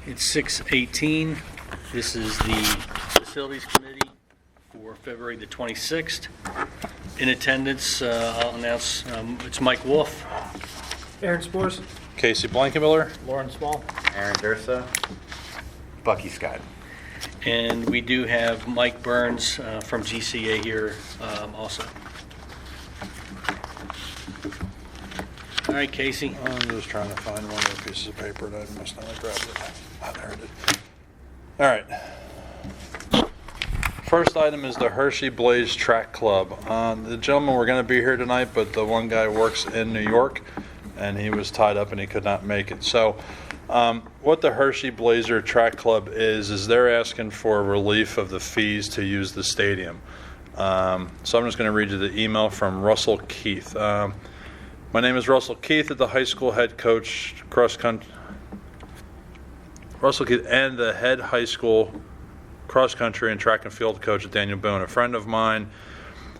It's 6:18. This is the Facilities Committee for February the 26th. In attendance, I'll announce, it's Mike Wolf. Aaron Spores. Casey Blankenmiller. Lauren Small. Aaron Dursa. Bucky Scott. And we do have Mike Burns from GCA here also. All right, Casey. I'm just trying to find one of the pieces of paper that I must not have grabbed it. Ah, there it is. All right. First item is the Hershey Blaze Track Club. The gentlemen were going to be here tonight, but the one guy works in New York, and he was tied up and he could not make it. So what the Hershey Blazer Track Club is they're asking for relief of the fees to use the stadium. So I'm just going to read you the email from Russell Keith. My name is Russell Keith, at the high school head coach, cross country. Russell Keith and the head high school cross country and track and field coach at Daniel Boone. A friend of mine,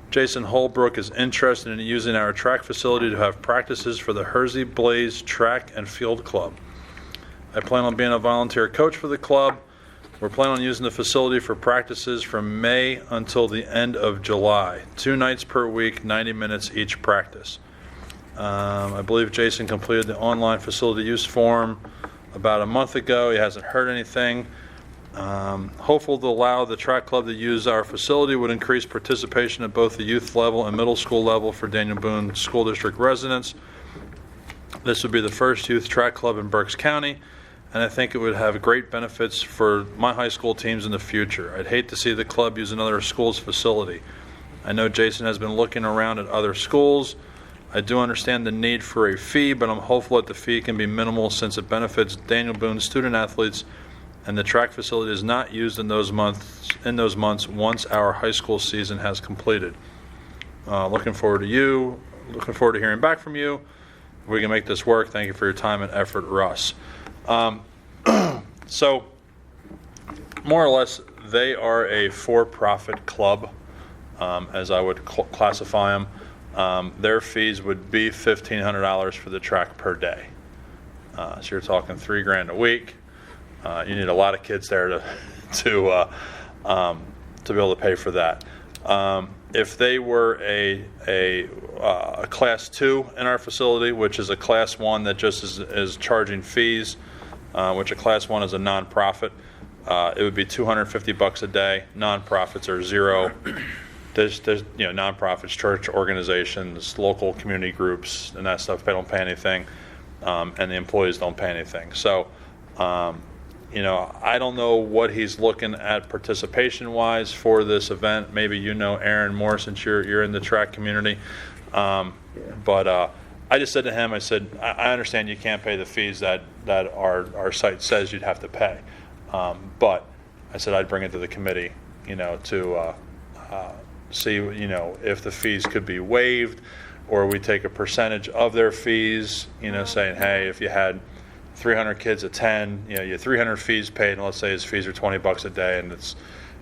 Jason Holbrook, is interested in using our track facility to have practices for the Hershey Blaze Track and Field Club. I plan on being a volunteer coach for the club. We're planning on using the facility for practices from May until the end of July. 2 nights per week, 90 minutes each practice. I believe Jason completed the online facility use form about a month ago. He hasn't heard anything. Hopeful to allow the track club to use our facility would increase participation at both the youth level and middle school level for Daniel Boone School District residents. This would be the first youth track club in Berks County, and I think it would have great benefits for my high school teams in the future. I'd hate to see the club use another school's facility. I know Jason has been looking around at other schools. I do understand the need for a fee, but I'm hopeful that the fee can be minimal since it benefits Daniel Boone student athletes, and the track facility is not used in those months once our high school season has completed. Looking forward to hearing back from you. If we can make this work, thank you for your time and effort, Russ. So, more or less, they are a for-profit club, as I would classify them. Their fees would be $1,500 for the track per day. So you're talking $3,000 a week. You need a lot of kids there to be able to pay for that. If they were a class 2 in our facility, which is a class 1 that just is charging fees, which a class 1 is a nonprofit, it would be $250 a day. Nonprofits are zero. There's nonprofits, church organizations, local community groups, and that stuff. They don't pay anything, and the employees don't pay anything. So, I don't know what he's looking at participation-wise for this event. Maybe Aaron more, since you're in the track community. But I just said to him, I said, I understand you can't pay the fees that our site says you'd have to pay, but I said I'd bring it to the committee, to see, if the fees could be waived, or we take a percentage of their fees, saying, hey, if you had 300 kids attend, you have 300 fees paid, and let's say his fees are $20 a day, and it's,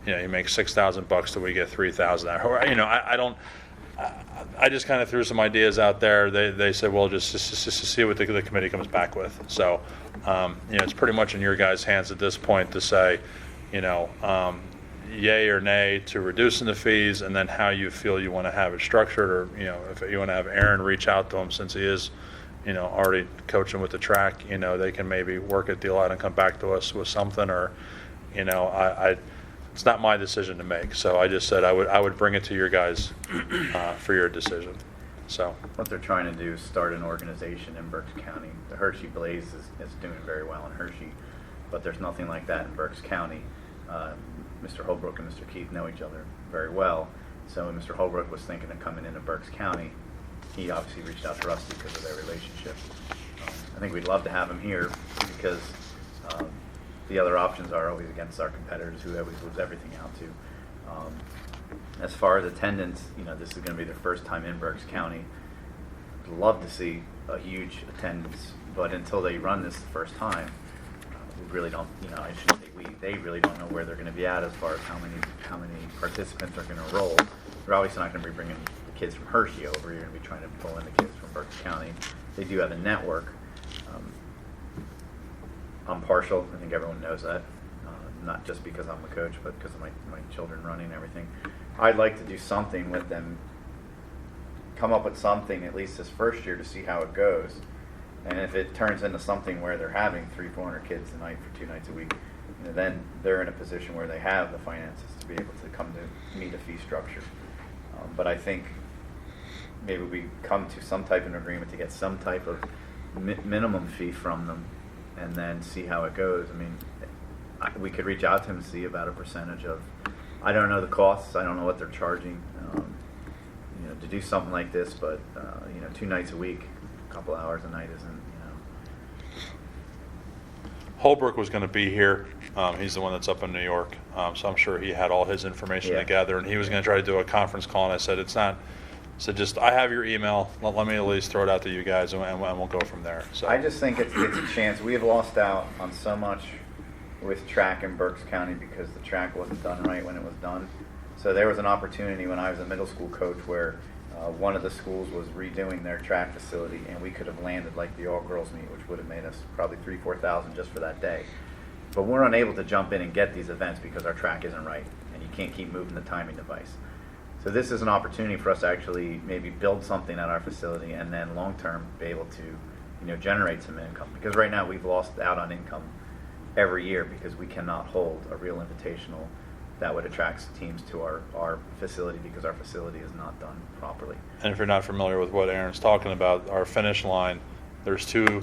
you make $6,000 till we get $3,000. I just kind of threw some ideas out there. They said, well, just see what the committee comes back with. So, it's pretty much in your guys' hands at this point to say, yay or nay to reducing the fees, and then how you feel you want to have it structured, or if you want to have Aaron reach out to him, since he is already coaching with the track, they can maybe work a deal out and come back to us with something, or it's not my decision to make. So I just said I would bring it to your guys for your decision. So What they're trying to do is start an organization in Berks County. The Hershey Blaze is doing very well in Hershey, but there's nothing like that in Berks County. Mr. Holbrook and Mr. Keith know each other very well. So when Mr. Holbrook was thinking of coming into Berks County, he obviously reached out to Rusty because of their relationship. I think we'd love to have him here because the other options are always against our competitors, who always lose everything out to. As far as attendance, this is going to be their first time in Berks County. I'd love to see a huge attendance, but until they run this the first time, we really don't. I shouldn't say we. They really don't know where they're going to be at as far as how many participants are going to enroll. They're obviously not going to be bringing the kids from Hershey over. You're going to be trying to pull in the kids from Berks County. They do have a network. I'm partial. I think everyone knows that. Not just because I'm the coach, but because of my children running and everything. I'd like to do something with them, come up with something at least this first year to see how it goes. And if it turns into something where they're having 300-400 kids a night for 2 nights a week, then they're in a position where they have the finances to be able to come to meet a fee structure. But I think maybe we come to some type of agreement to get some type of minimum fee from them and then see how it goes. I mean, we could reach out to them and see about a percentage of, I don't know the costs, I don't know what they're charging, to do something like this, but, 2 nights a week, a couple hours a night isn't, Holbrook was going to be here. He's the one that's up in New York, so I'm sure he had all his information Yeah. together, and he was going to try to do a conference call, and I said, it's not, just, I have your email, let me at least throw it out to you guys, and we'll go from there. So I just think it's a chance. We have lost out on so much with track in Berks County because the track wasn't done right when it was done. So there was an opportunity when I was a middle school coach where one of the schools was redoing their track facility, and we could have landed like the all-girls meet, which would have made us probably $3,000-4,000 just for that day. But we're unable to jump in and get these events because our track isn't right, and you can't keep moving the timing device. So this is an opportunity for us to actually maybe build something at our facility and then long-term be able to, generate some income. Because right now we've lost out on income every year because we cannot hold a real invitational that would attract teams to our facility because our facility is not done properly. And if you're not familiar with what Aaron's talking about, our finish line, there's 2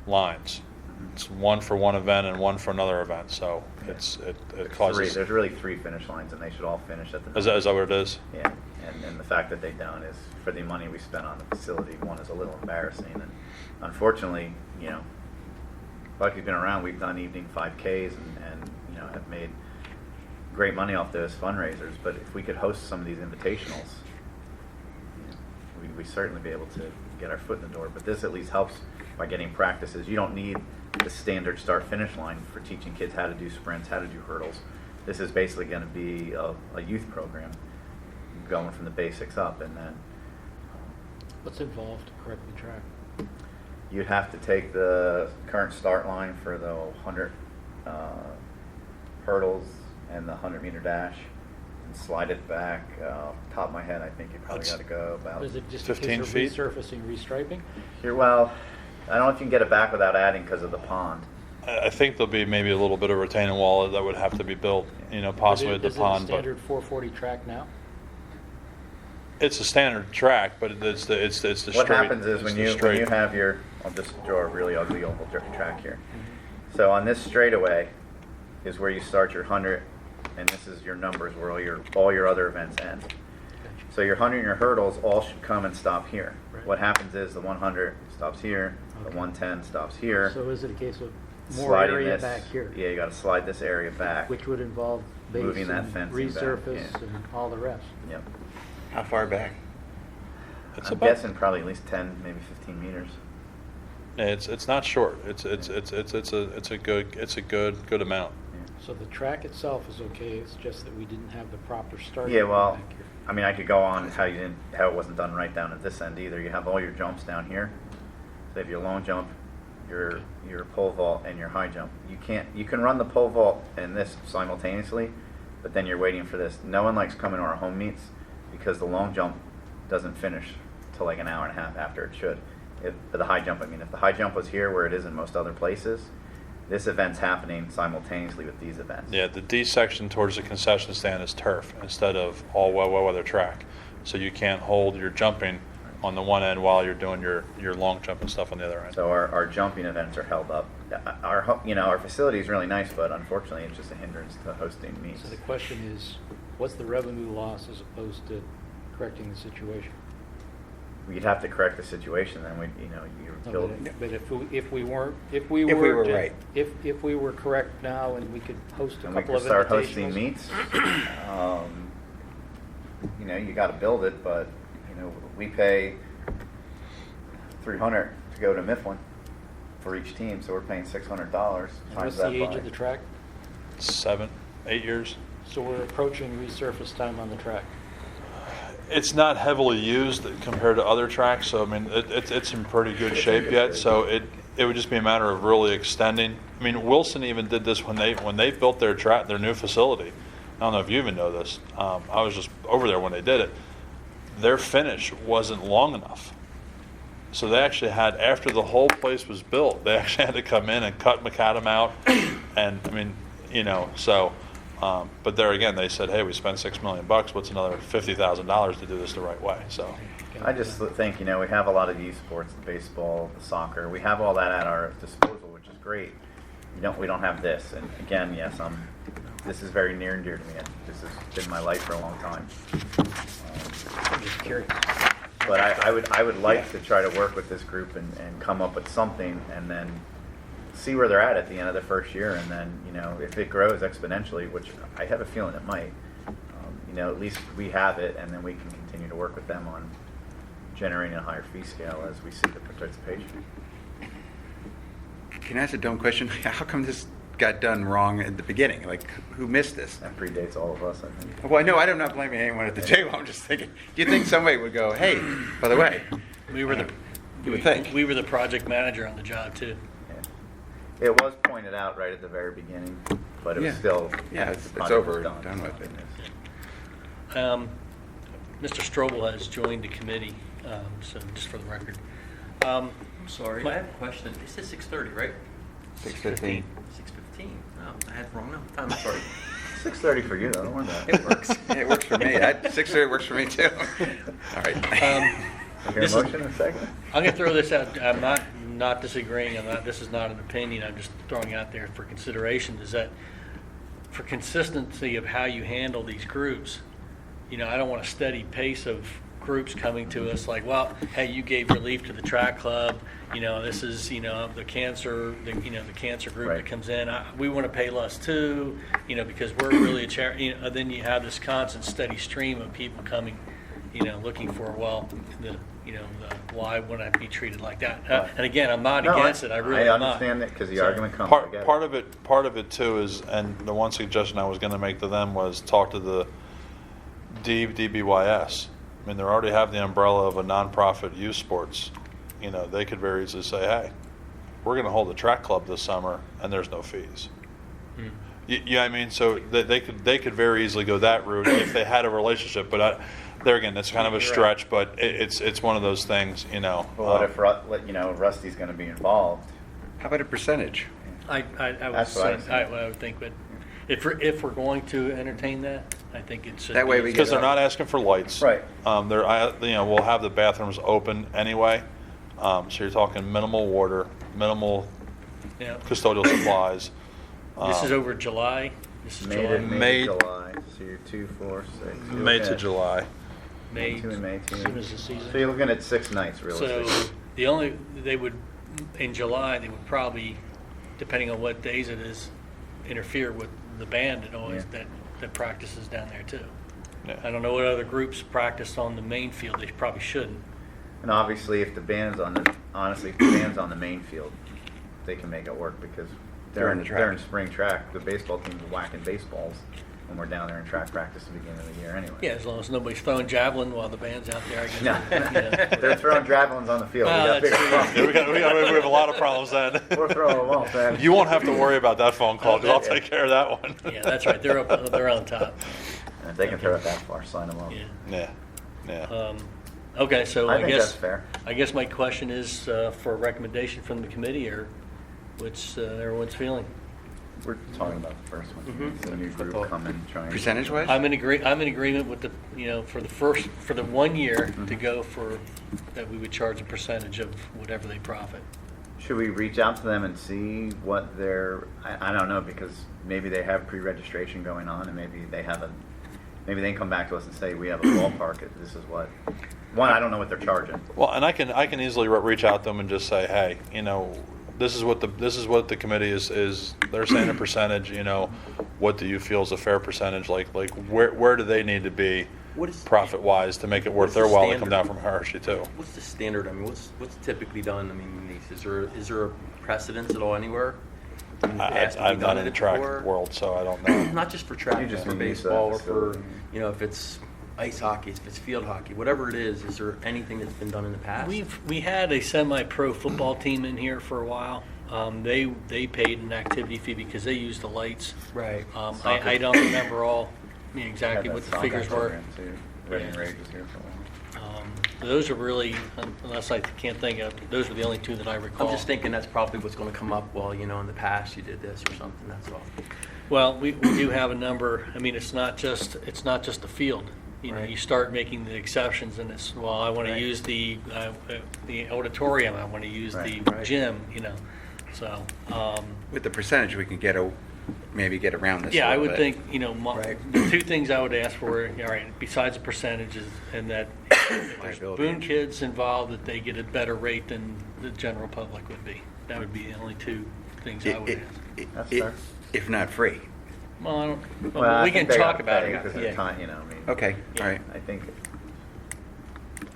lines. It's one for one event and one for another event, so it causes. There's really 3 finish lines, and they should all finish at the. Is that what it is? Yeah, and the fact that they don't is, for the money we spent on the facility, one is a little embarrassing, and unfortunately, like we've been around, we've done evening 5Ks and have made great money off those fundraisers. But if we could host some of these invitationals, we'd certainly be able to get our foot in the door. But this at least helps by getting practices. You don't need the standard start-finish line for teaching kids how to do sprints, how to do hurdles. This is basically going to be a youth program going from the basics up, and then What's involved to correct the track? you'd have to take the current start line for the 100 hurdles and the 100-meter dash and slide it back. Top of my head, I think you probably That's- got to go about. Is it just 15 a feet? case of resurfacing, restriping? Well, I don't know if you can get it back without adding because of the pond. I think there'll be maybe a little bit of retaining wall that would have to be built, possibly at the Is pond. it a standard 440 track now? But it's a standard track, but it's the straight. What happens is it's when the you straight. have your, I'll just draw a really ugly oval track here. So on this straightaway is where you start your 100, and this is your numbers where all your other events end. So your 100 and your hurdles all should come and stop here. Right. What happens is the 100 stops here, the Okay. 110 stops here. So is it a case of more sliding area this, back here? Yeah, you got to slide this area back. Which would involve base Moving that and fencing back, resurface yeah. and all the rest. Yep. How far back? It's I'm about- guessing probably at least 10, maybe 15 meters. It's not short. It's a good amount. So the track itself is okay, it's just that we didn't have the proper start. Yeah, well, back here. I mean, I could go on how it wasn't done right down at this end either. You have all your jumps down here. So you have your long jump, your pole vault, and your high jump. You can run the pole vault and this simultaneously, but then you're waiting for this. No one likes coming to our home meets because the long jump doesn't finish till like an hour and a half after it should. If the high jump was here where it is in most other places, this event's happening simultaneously with these events. Yeah, the D section towards the concession stand is turf instead of all weather track. So you can't hold your jumping on the one end while you're doing your long jump and stuff on the other end. So our jumping events are held up. Our facility is really nice, but unfortunately it's just a hindrance to hosting meets. So the question is, what's the revenue loss as opposed to correcting the situation? We'd have to correct the situation, then you're No, building. But if we were right. If we were correct now and we could host a And we couple could of start hosting invitationals. meets. You got to build it, but we pay $300 to go to Mifflin for each team, so we're paying $600 And times what's that the age by. of the track? 7, 8 years. So we're approaching resurface time on the track. It's not heavily used compared to other tracks, so I mean it's in pretty good It's in shape good yet. shape. So it would just be a matter of really extending. I mean, Wilson even did this when they built their new facility. I don't know if you even know this. I was just over there when they did it. Their finish wasn't long enough. So they actually had, after the whole place was built, they actually had to come in and cut macadam out. And I mean, so, but there again, they said, hey, we spent $6 million. What's another $50,000 to do this the right way? So I just think, we have a lot of youth sports, the baseball, the soccer. We have all that at our disposal, which is great. We don't have this. And again, yes, this is very near and dear to me. This has been my life for a long time. I'm just curious. But I would like to try to work with this group and come up with something, and then see where they're at the end of the first year, and then if it grows exponentially, which I have a feeling it might, at least we have it, and then we can continue to work with them on generating a higher fee scale as we see the participation. Can I ask a dumb question? How come this got done wrong at the beginning? Like, who missed this? That predates all of us, I think. Well, no, I'm not blaming anyone at the table. I'm just thinking, do you think somebody would go, hey, by the way? We were the You would think. we were the project manager on the job too. Yeah. It was pointed out right at the very beginning, but it was Yeah. still Yeah, the it's project over, was done with it. Mr. Strobel has joined the committee, so just for the record. I'm sorry, I have a question. It says 6:30, right? 6:15. 6:15. No, I had the wrong number. I'm sorry. 6:30 for you, though. Don't worry about it. It works. It works for me. 6:30 works for me too. All right. I hear a This is- motion in a second. I'm going to throw this out. I'm not disagreeing. This is not an opinion. I'm just throwing it out there for consideration. Is that for consistency of how you handle these groups? I don't want a steady pace of groups coming to us like, well, hey, you gave relief to the track club. This is the cancer group Right. that comes in. We want to pay less too. Because we're really a charity. Then you have this constant steady stream of people coming. Looking for why would I be treated like that? And again, I'm not against it. I really am not. understand that because the So- argument comes. I get it. part of it too is, and the one suggestion I was going to make to them was talk to the DBYS. I mean, they already have the umbrella of a nonprofit youth sports. They could very easily say, hey, we're going to hold a track club this summer, and there's no fees. Yeah, I mean, so they could very easily go that route if they had a relationship. But there again, that's kind of a You're right. stretch. But it's one of those things, Well, what if Rusty's going to be involved? How about a percentage? I would That's what I was say, I would think, but if we're going to entertain that, I think it should. That way be- we because get- they're not asking for lights. Right. We'll have the bathrooms open anyway. So you're talking minimal water, minimal Yeah. custodial supplies. This is over July. This is May July. to May- July. So you're 2, 4, 6. You're May looking to at July. May. 2 in May, 2 As soon as the season. So you're looking at 6 nights, So realistically. they would, in July, they would probably, depending on what days it is, interfere with the band that always, Yeah. that practices down there too. Yeah. I don't know what other groups practice on the main field. They probably shouldn't. And obviously, if the band's on the main field, they can make it work because They're in the track. They're in spring track. The baseball teams are whacking baseballs when we're down there in track practice at the beginning of the year anyway. Yeah, as long as nobody's throwing javelin while the band's out there, I guess. No. Yeah. They're throwing javelins on the field. We got That's bigger true. problems. We have a lot of problems then. We're throwing them off, man. You won't have to worry about that phone call because I'll Yeah. take care of that one. Yeah, that's right. They're on top. And if they can throw it that far, sign them up. Yeah. Yeah. Okay, so I I think guess that's fair. I guess my question is for a recommendation from the committee, or what's everyone's feeling? We're talking about the first one. Mhm. So a new group come and try and. Percentage-wise? I'm in agreement with the for the 1 year to go for that we would charge a percentage of whatever they profit. Should we reach out to them and see what their, I don't know, because maybe they have pre-registration going on and maybe they can come back to us and say, we have a ballpark, this is what, I don't know what they're charging. Well, and I can easily reach out to them and just say, hey, this is what the committee is. They're saying a percentage. What do you feel is a fair percentage? Like where do they need to be What is profit wise to make it worth What's their the while to come standard? down from Hershey too? What's the standard? I mean, what's typically done? I mean, is there a precedence at all anywhere? I mean, has to be I'm done not in the track before? world, so I don't know. Not just for track, You just for mean use baseball, that or for facility. if it's ice hockey, if it's field hockey, whatever it is there anything that's been done in the past? We had a semi-pro football team in here for a while. They paid an activity fee because they used the lights. Right. I don't remember exactly Had what that the figures soccer were. program, too. Reading Yeah. Rage was here for a while. Those are really, unless I can't think of, those are the only two that I recall. I'm just thinking that's probably what's going to come up. Well, in the past you did this or something. That's all. Well, we do have a number. I mean, it's not just the field. Right. You start making the exceptions, and it's, well, I want to Right. use the auditorium. I want to use Right. the Right. gym. So. With the percentage, we can maybe get around this. Yeah, a I little would bit. think, Right. the two things I would ask for, all right, besides the percentages, and that if there's Liability Boone insurance. kids involved, that they get a better rate than the general public would be. That would be the only two things I would ask. That's fair. If not free. Well, I don't, Well, I we think can they talk gotta about pay it. 'cause of Yeah. the time, I mean. Okay, Yeah. all right. I think,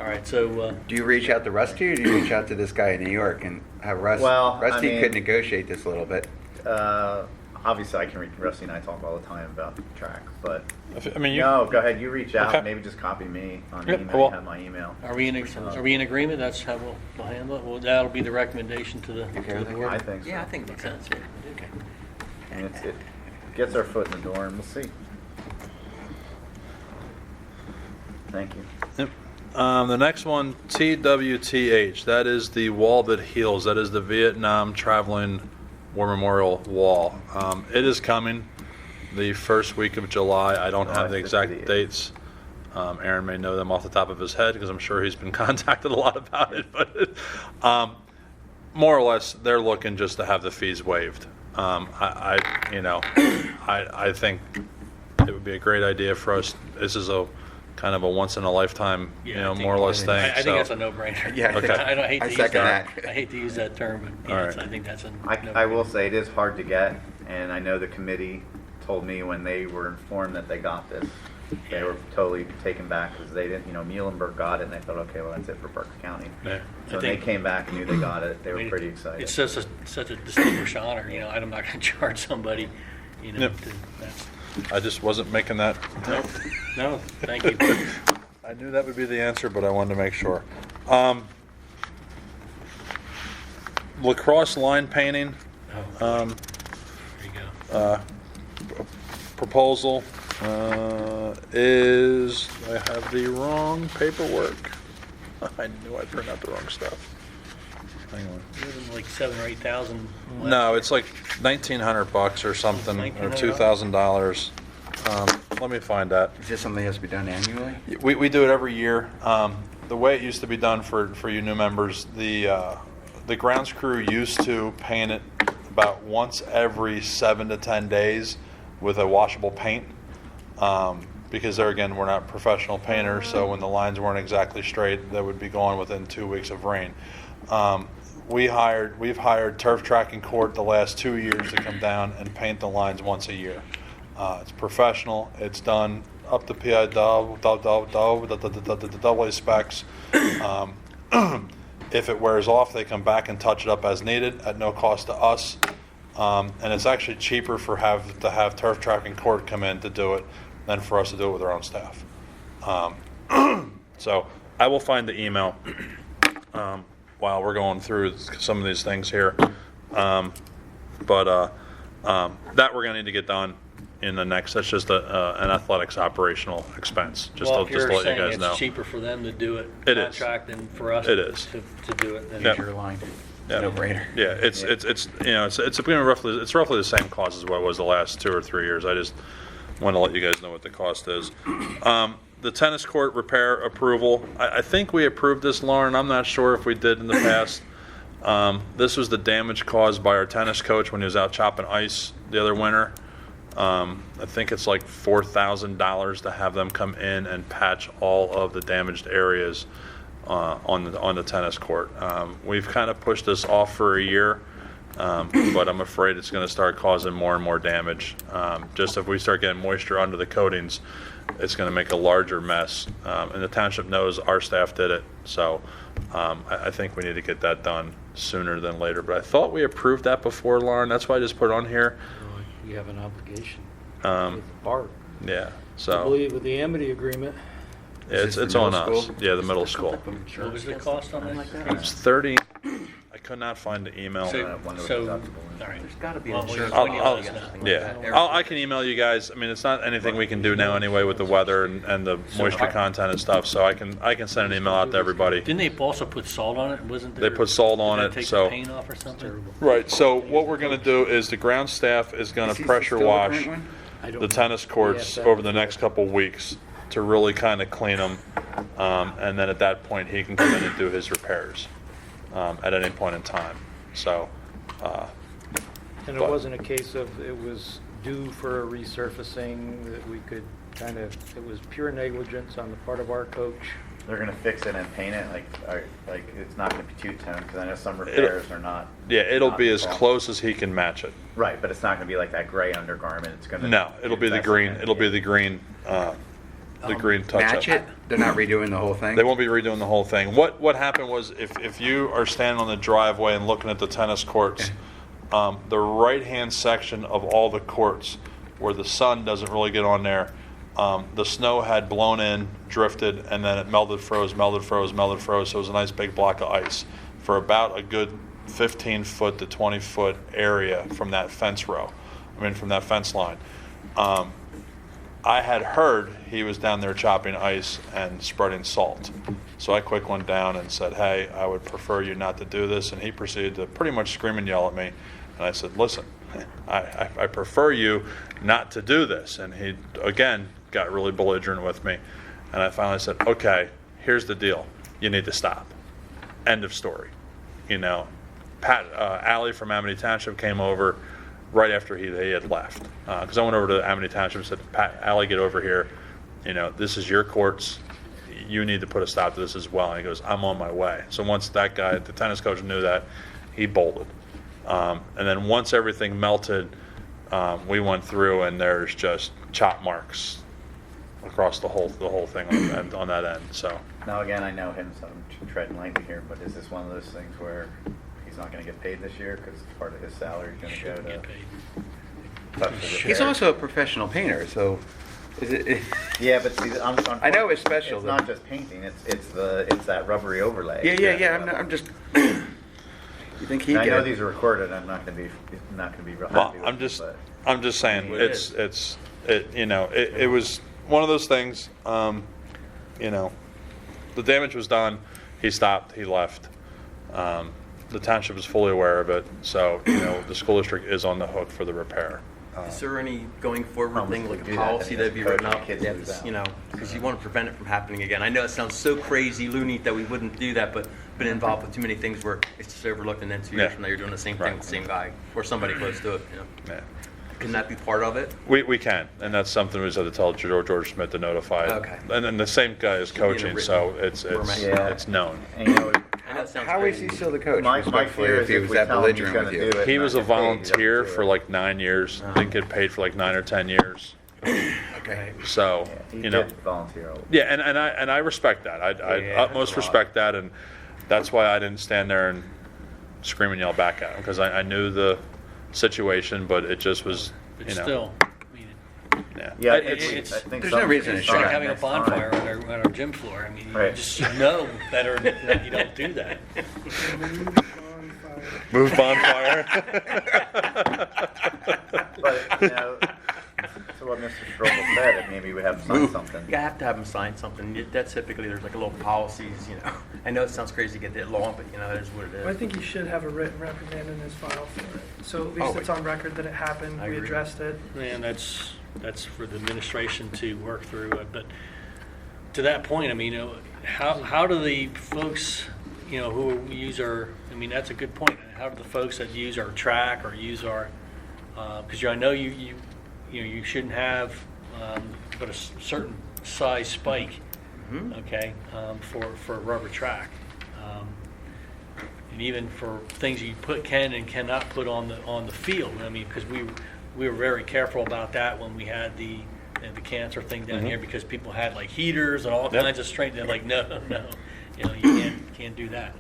All right, so, Do you reach out to Rusty, or do you reach out to this guy in New York and have Rusty? Well, I Rusty mean- could negotiate this a little bit. obviously I can read, Rusty and I talk all the time about track, but I mean, you, no, go ahead, you reach out, Okay. maybe just copy me on Yep, email, well- you have my email. are we in agreement? That's how we'll handle it? Well, that'll be the recommendation to the Okay with the that? board? I think so. Yeah, I think it makes sense. Yeah. Okay. And it gets our foot in the door and we'll see. Thank you. Yep. The next one, TWTH. That is the wall that heals. That is the Vietnam Traveling War Memorial Wall. It is coming the first week of July. I don't have the July exact 58th. dates. Aaron may know them off the top of his head because I'm sure he's been contacted a lot about it. But more or less, they're looking just to have the fees waived. I think it would be a great idea for us. This is a kind of a once in a lifetime, Yeah, I think- more or less thing. I so- think that's a no-brainer. Yeah, I Okay. think- I don't hate I to use second that. that. I hate to use that term, but All yeah, right. I think that's a I will no-brainer. say it is hard to get, and I know the committee told me when they were informed that they got this, they were totally taken back because they didn't, Muhlenberg got it and they thought, okay, well, that's it for Berks County. Yeah. I So when they think- came back and knew they got it, they I were mean, pretty excited. It's such a distinguished honor, I'm not going to charge somebody, Yep. that's, I just wasn't making that. no, thank you. I knew that would be the answer, but I wanted to make sure. Lacrosse line painting Oh, there you go. proposal is, I have the wrong paperwork. I knew I printed out the wrong stuff. Hang on. Give them like 7,000 or 8,000. No, it's like $1,900 or something, or $1,900? $2,000. Let me find that. Is this something that has to be done annually? We do it every year. The way it used to be done for you new members, the grounds crew used to paint it about once every 7 to 10 days with a washable paint. Because there again, we're not professional painters, so when the lines weren't exactly straight, they would be gone within 2 weeks of rain. We've hired Turf Track and Court the last 2 years to come down and paint the lines once a year. It's professional. It's done up to PI double A specs. If it wears off, they come back and touch it up as needed at no cost to us. And it's actually cheaper to have Turf Track and Court come in to do it than for us to do it with our own staff. So I will find the email while we're going through some of these things here. That we're going to need to get done in the next. That's just an athletics operational expense. Just Well, to, if just you're to let you saying guys know. it's cheaper for them to do it It is. contract than for us It is. to do it, then Yeah. Your line. Yeah. No brainer. Yeah, it's roughly the same cost as what it was the last 2 or 3 years. I just want to let you guys know what the cost is. The tennis court repair approval. I think we approved this, Lauren. I'm not sure if we did in the past. This was the damage caused by our tennis coach when he was out chopping ice the other winter. I think it's like $4,000 to have them come in and patch all of the damaged areas on the tennis court. We've kind of pushed this off for a year, but I'm afraid it's going to start causing more and more damage. Just if we start getting moisture under the coatings, it's going to make a larger mess. And the township knows our staff did it, so I think we need to get that done sooner than later. But I thought we approved that before, Lauren. That's why I just put it on here. You have an obligation Um, with the park. Yeah. I So believe with the Amity agreement, It's this the on middle us. school? Yeah, the middle school. What was the cost on Like that? that? It's 30. I could not find the email. So, Wonder what so, deductible is. all right. There's got to be Well, an insurance. I'll- company I'll- that does something like Yeah, that. I can email you guys. I mean, it's not anything we can do now anyway with the weather and the moisture content and stuff. So I can send an email out to everybody. Didn't they also put salt on it? Wasn't They there? put salt on did it, that take so- the paint off or something? Right. So what we're going to do is the ground staff is going Is to he pressure still the wash current one? I don't the know. tennis courts Yeah, over the next couple weeks to really kind of clean them, and then at that point he can come in and do his repairs at any point in time. So. And it But- wasn't a case of it was due for a resurfacing, that we could kind of, it was pure negligence on the part of our coach. They're gonna fix it and paint it, like it's not gonna be two-tone, because I know some repairs are not. Yeah, it'll not be as involved. close as he can match it. Right, but it's not gonna be like that gray undergarment, it's gonna. No, it'll be the that's green. gonna- It'll be the green. The green touch-up. Match it? They're not redoing the whole thing? They won't be redoing the whole thing. What happened was if you are standing on the driveway and looking at the tennis courts, the right-hand section of all the courts where the sun doesn't really get on there, the snow had blown in, drifted, and then it melted, froze, melted, froze, melted, froze. So it was a nice big block of ice for about a good 15-foot to 20-foot area from that fence row. From that fence line. I had heard he was down there chopping ice and spreading salt. So I quick went down and said, hey, I would prefer you not to do this. And he proceeded to pretty much scream and yell at me. And I said, listen, I prefer you not to do this. And he, again, got really belligerent with me. And I finally said, okay, here's the deal. You need to stop. End of story. Allie from Amity Township came over right after he had left. Because I went over to Amity Township and said, Allie, get over here. This is your courts. You need to put a stop to this as well. And he goes, I'm on my way. So once that guy, the tennis coach, knew that, he bolted. And then once everything melted, we went through and there's just chop marks across the whole thing on that end. So Now, again, I know him, so I'm treading lightly here, but is this one of those things where he's not gonna get paid this year, because part of his salary is gonna Shouldn't go get to. paid. touch the He's repairs? also a professional painter, so is it? Yeah, but see, I know it's special, It's though. not just painting, it's that rubbery overlay. Yeah. I'm just. You think he? And I know get- these are recorded, I'm not gonna be real well, happy with I'm you, just but. saying It it was one of those things. The damage was done. He stopped. He left. The township is fully aware of it, so the school district is on the hook for the repair. Is there any going forward Promise thing, to like a do that, policy and that'd be it's written coaching up? kids Yeah, to do that. you know, because you want to prevent it from happening again. I know it sounds so crazy, loony, that we wouldn't do that, but been involved with too many things where it's just overlooked, and then 2 years Yeah. from now you're doing the same thing Right. with the same guy or somebody close to it. Yeah. Can that be part of it? We can, and that's something we just have to tell George Smith to notify. Okay. And then the same guy is Should be in a coaching, written so it's format. Yeah. it's known. And you know, I know it sounds How is crazy. he still the coach? my respectfully, fear if is he if was we that tell him he's belligerent gonna with do you. it. He not was a get paid, he doesn't volunteer do for it. like 9 years. Didn't get paid for like 9 or 10 years. Okay. So Yeah, he you know, did volunteer. yeah, and I respect that. I Yeah, utmost that's a lot. respect that, and that's why I didn't stand there and scream and yell back at him, because I knew the situation, but it just was, But you know, still, I mean, yeah. Yeah, I- I think it's- I think there's no some- reason to it's shut like up having a next time. bonfire on our gym floor. I mean, you Right. just know better that you don't do that. Move bonfire. But, so what Mr. Strobel said, maybe we have to sign something. You have to have them sign something. That's typically, there's like a little policies, you know. I know it sounds crazy to get that long, but it is what it is. I think you should have a written reprimand in his file for it. So at least Oh, it's on record that it happened, I we agree. addressed it. And that's for the administration to work through. But to that point, I mean, how do the folks, who use our, I mean, that's a good point. How do the folks that use our track or use our, because I know you shouldn't have but a certain size spike, okay, for a rubber track. And even for things you can and cannot put on the field. I mean, because we were very careful about that when we had the cancer thing down here, because people had like heaters and all kinds of strength. They're like, no, you can't do that.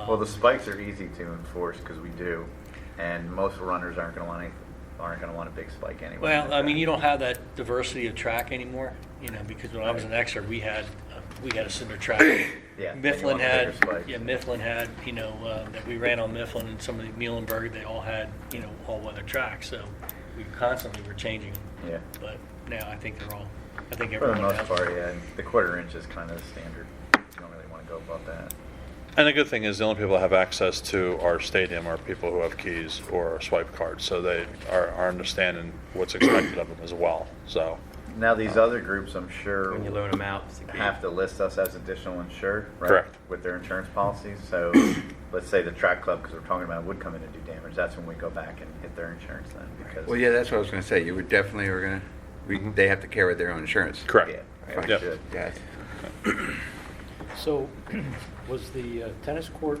Well, the spikes are easy to enforce because we do, and most runners aren't going to want a big spike anyway. Well, I mean, you don't have that diversity of track anymore, because when I was in Exeter, we had we had a cinder track. Yeah, Mifflin they go on had, bigger spikes. yeah, Mifflin had, that we ran on Mifflin, and some of the Muhlenberg, they all had, all-weather tracks, so we constantly were changing them. Yeah. But now I think they're all, I think For the everyone most has. part, yeah, the 1/4 inch is kind of standard. You don't really want to go above that. And the good thing is the only people that have access to our stadium are people who have keys or swipe cards, so they are understanding what's expected of them as well. So, Now, these other groups, I'm sure, When you loan them out, it's a key. have to list us as additional insured, right? Correct. With their insurance policies. So let's say the track club, because we're talking about, would come in and do damage. That's when we go back and get their insurance then. Because Well, yeah, that's what I was going to say. You would definitely are going to, they have to carry their own insurance. correct. Yeah, Right. we Yep. should. Yeah. So, was the tennis court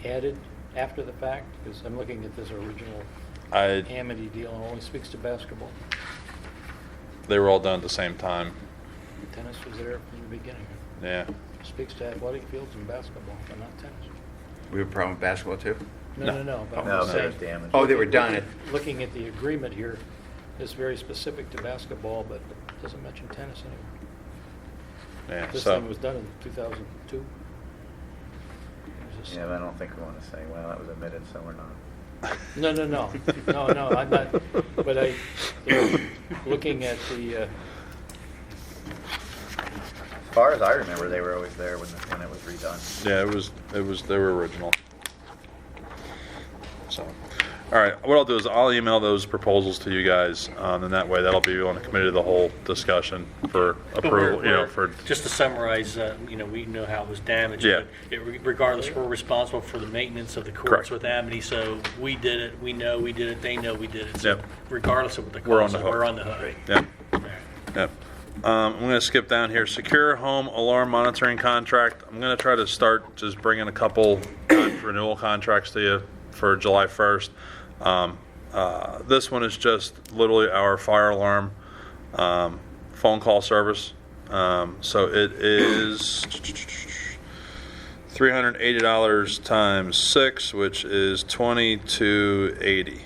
added after the fact? Because I'm looking at this original I, Amity deal, and it only speaks to basketball. they were all done at the same time. Tennis was there from the beginning. Yeah. Speaks to athletic fields and basketball, but not tennis. We have a problem with basketball too? No, but I'm No, just there's saying, damage. Oh, they were done at, looking at the agreement here, it's very specific to basketball, but doesn't mention tennis anywhere. Yeah. This So, thing was done in 2002. Yeah, but I don't think we want to say, well, that was admitted, so we're not. No, I'm not, but looking at the, As far as I remember, they were always there when it was redone. yeah, it was, they were original. So, all right, what I'll do is I'll email those proposals to you guys, and that way that'll be on the committee of the whole discussion for But approval, for. Just to summarize, we know how it was damaged. Yeah. But regardless, we're responsible for the maintenance of the Correct. courts with Amity, so we did it, we know we did it, they know we did it. So Yep. regardless of what the We're on cost the is, hook. we're on the hook. Yep. Yep. I'm going to skip down here. Secure home alarm monitoring contract. I'm going to try to start just bringing a couple renewal contracts to you for July 1st. This one is just literally our fire alarm phone call service. So it is $380 times 6, which is $22.80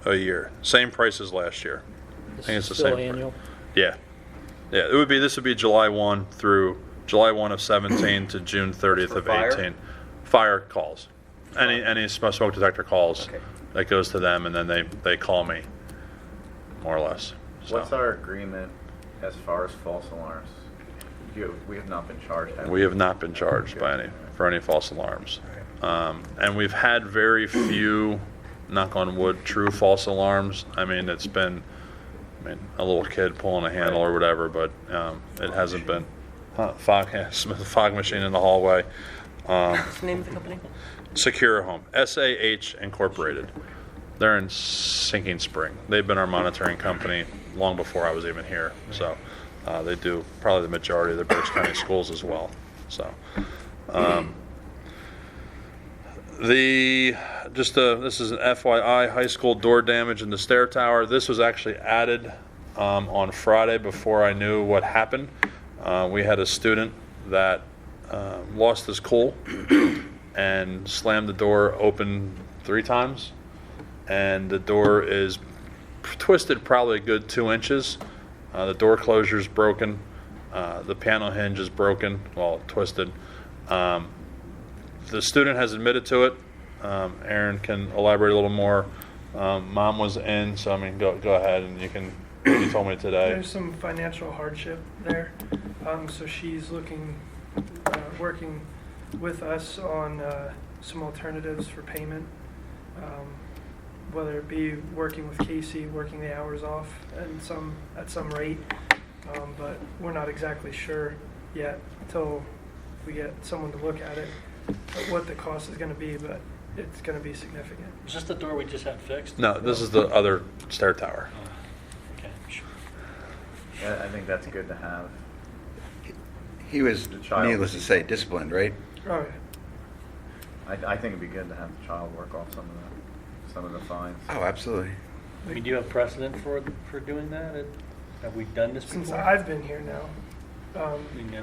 a year. Same price as last year. this think is it's the still same. annual. Yeah. Yeah, this would be July 1 through July 1 of 17 to June 30th For of fire? 18. Fire calls. Any smoke detector calls, Okay. that goes to them, and then they call me, more or less. So, What's our agreement as far as false alarms? We have not been charged, have we have not been charged for any false alarms. And we've had very few, knock on wood, true false alarms. I mean, it's been a little kid pulling a handle or whatever, but it hasn't been fog machine in the hallway. What's the name of the company? Secure Home, SAH Incorporated. They're in Sinking Spring. They've been our monitoring company long before I was even here. So they do probably the majority of the Berks County schools as well. So this is an FYI, high school door damage in the stair tower. This was actually added on Friday before I knew what happened. We had a student that lost his cool and slammed the door open 3 times, and the door is twisted probably a good 2 inches. The door closure is broken. The piano hinge is broken, well, twisted. The student has admitted to it. Aaron can elaborate a little more. Mom was in, so I mean, go ahead, and you told me today. There's some financial hardship there, so she's working with us on some alternatives for payment, whether it be working with Casey, working the hours off at some rate, but we're not exactly sure yet until we get someone to look at it, what the cost is going to be, but it's going to be significant. Is this the door we just had fixed? No, this is the other stair tower. Okay, sure. Yeah, I think that's good to have. he was, The child. needless to say, disciplined, right? Oh, yeah. I think it'd be good to have the child work off some of the fines. Oh, absolutely. I mean, do you have precedent for doing that? Have we done this Since before? I've been here now, I mean,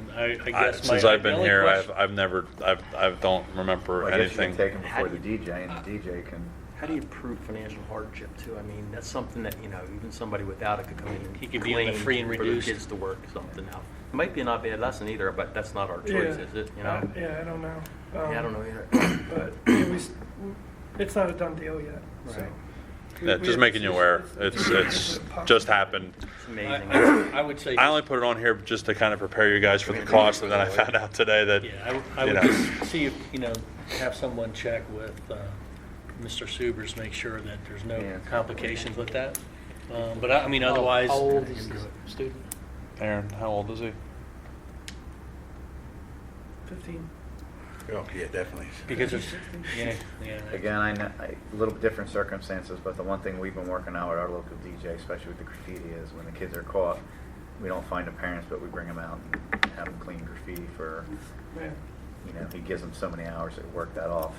I guess Since my I've been only here, question- I don't remember Well, I guess you anything. can take them before the DJ, and the DJ can How do you prove financial hardship too? I mean, that's something that, even somebody without it could come in and He could be in the claim free and for reduced. the kids to work something out. It might be not bad lesson either, but that's not our choice, Yeah. is it? Yeah, I don't know. Yeah, I don't know either. But yeah, it's not a done deal yet. So. Right. Yeah, just making you aware. It's just happened. It's amazing. I would say. I only put it on here just to kind of prepare you guys for the cost, and then I found out today that, Yeah, I you would know. just see if, have someone check with Mr. Subers, make sure that there's no Yeah. complications with that. But I mean, otherwise. How old is the student? Aaron, how old is he? 15. Oh, yeah, definitely. Because it's, yeah. Again, I know, a little different circumstances, but the one thing we've been working on with our local DJ, especially with the graffiti, is when the kids are caught, we don't find the parents, but we bring them out and have them clean graffiti for, Yeah. he gives them so many hours to work that off.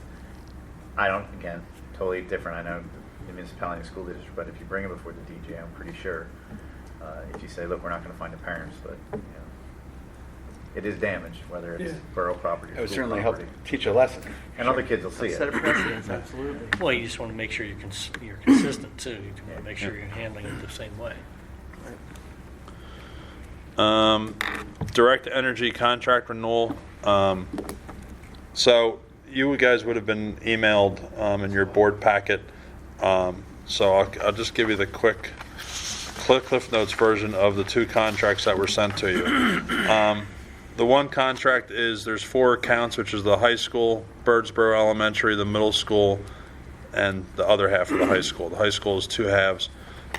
I don't, again, totally different. I know the municipality and school district, but if you bring it before the DJ, I'm pretty sure, if you say, look, we're not going to find the parents, but, it is damaged, whether it's Yeah. borough property It or would school certainly help property. teach a lesson. And other kids will see Set a it. precedence, absolutely. Well, you just want to make sure you're consistent too. You want to make sure you're handling it the same way. Direct Energy contract renewal. So you guys would have been emailed in your board packet. So I'll just give you the quick Cliff Notes version of the two contracts that were sent to you. The one contract is, there's 4 accounts, which is the high school, Birdsboro Elementary, the middle school, and the other half of the high school. The high school is 2 halves,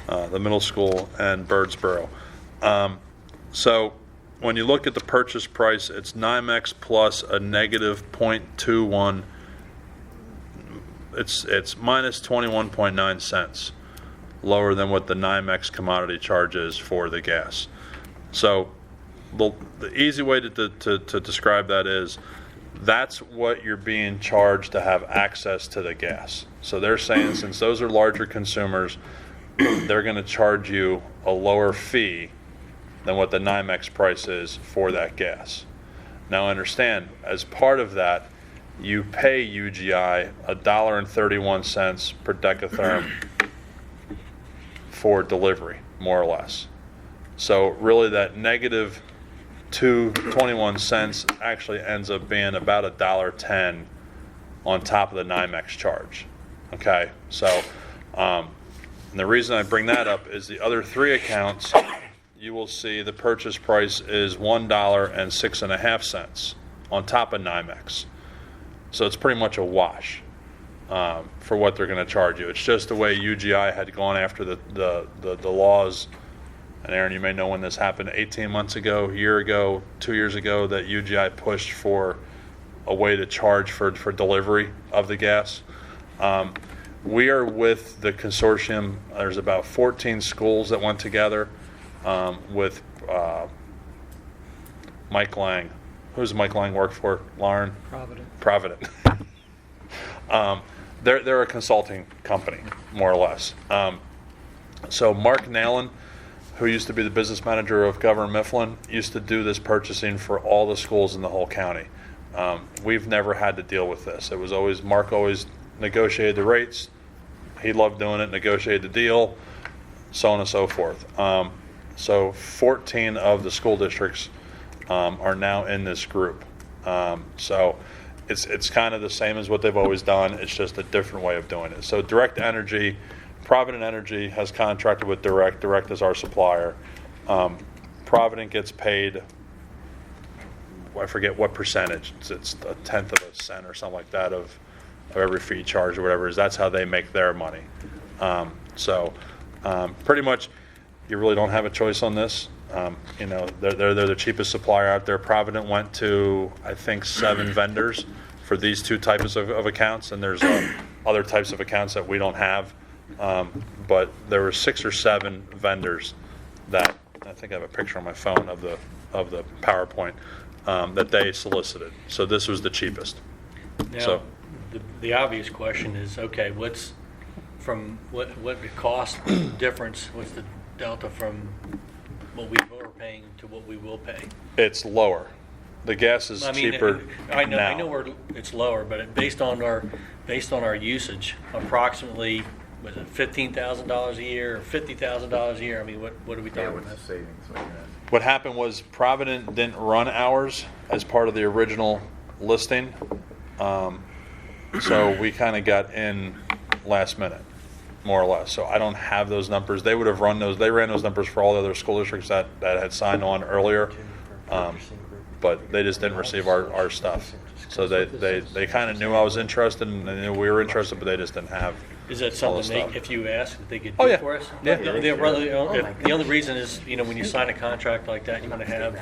the middle school and Birdsboro. So when you look at the purchase price, it's NYMEX plus a negative 0.21. It's minus 21.9 cents, lower than what the NYMEX commodity charge is for the gas. So the easy way to describe that is, that's what you're being charged to have access to the gas. So they're saying, since those are larger consumers, they're going to charge you a lower fee than what the NYMEX price is for that gas. Now understand, as part of that, you pay UGI $1.31 per decatherm for delivery, more or less. So really that negative 2.21 cents actually ends up being about $1.10 on top of the NYMEX charge. Okay, so and the reason I bring that up is the other 3 accounts, you will see the purchase price is $1.06 on top of NYMEX. So it's pretty much a wash for what they're going to charge you. It's just the way UGI had gone after the laws. And Aaron, you may know when this happened, 18 months ago, a year ago, 2 years ago, that UGI pushed for a way to charge for delivery of the gas. We are with the consortium. There's about 14 schools that went together with Mike Lang. Who does Mike Lang work for, Lauren? Provident. They're a consulting company, more or less. So Mark Nallen, who used to be the business manager of Governor Mifflin, used to do this purchasing for all the schools in the whole county. We've never had to deal with this. It was always, Mark always negotiated the rates. He loved doing it, negotiated the deal, so on and so forth. So 14 of the school districts are now in this group. So it's kind of the same as what they've always done. It's just a different way of doing it. So Direct Energy, Provident Energy has contracted with Direct. Direct is our supplier. Provident gets paid, I forget what percentage. It's a tenth of a cent or something like that of every fee charge or whatever it is. That's how they make their money. Pretty much, you really don't have a choice on this. They're the cheapest supplier out there. Provident went to, I think, 7 vendors for these 2 types of accounts, and there's other types of accounts that we don't have. But there were 6 or 7 vendors that, I think I have a picture on my phone of the PowerPoint, that they solicited. So this was the cheapest. Now, So- the obvious question is, okay, what's the cost difference? What's the delta from what we were paying to what we will pay? It's lower. The gas is I mean, cheaper I know now. it's lower, but based on our usage, approximately, was it $15,000 a year or $50,000 a year? I mean, what are we Yeah, talking what's about? the savings? What are you gonna- What happened was Provident didn't run hours as part of the original listing. So we kind of got in last minute, more or less. So I don't have those numbers. They would have run those. They ran those numbers for all the other school districts that had signed on earlier. But they just didn't receive our stuff. So they kind of knew I was interested and they knew we were interested, but they just didn't have. Is that all the something stuff. if you ask, that they could Oh, do yeah. for us? Yeah. The only reason is, when you sign a contract like that, you want to have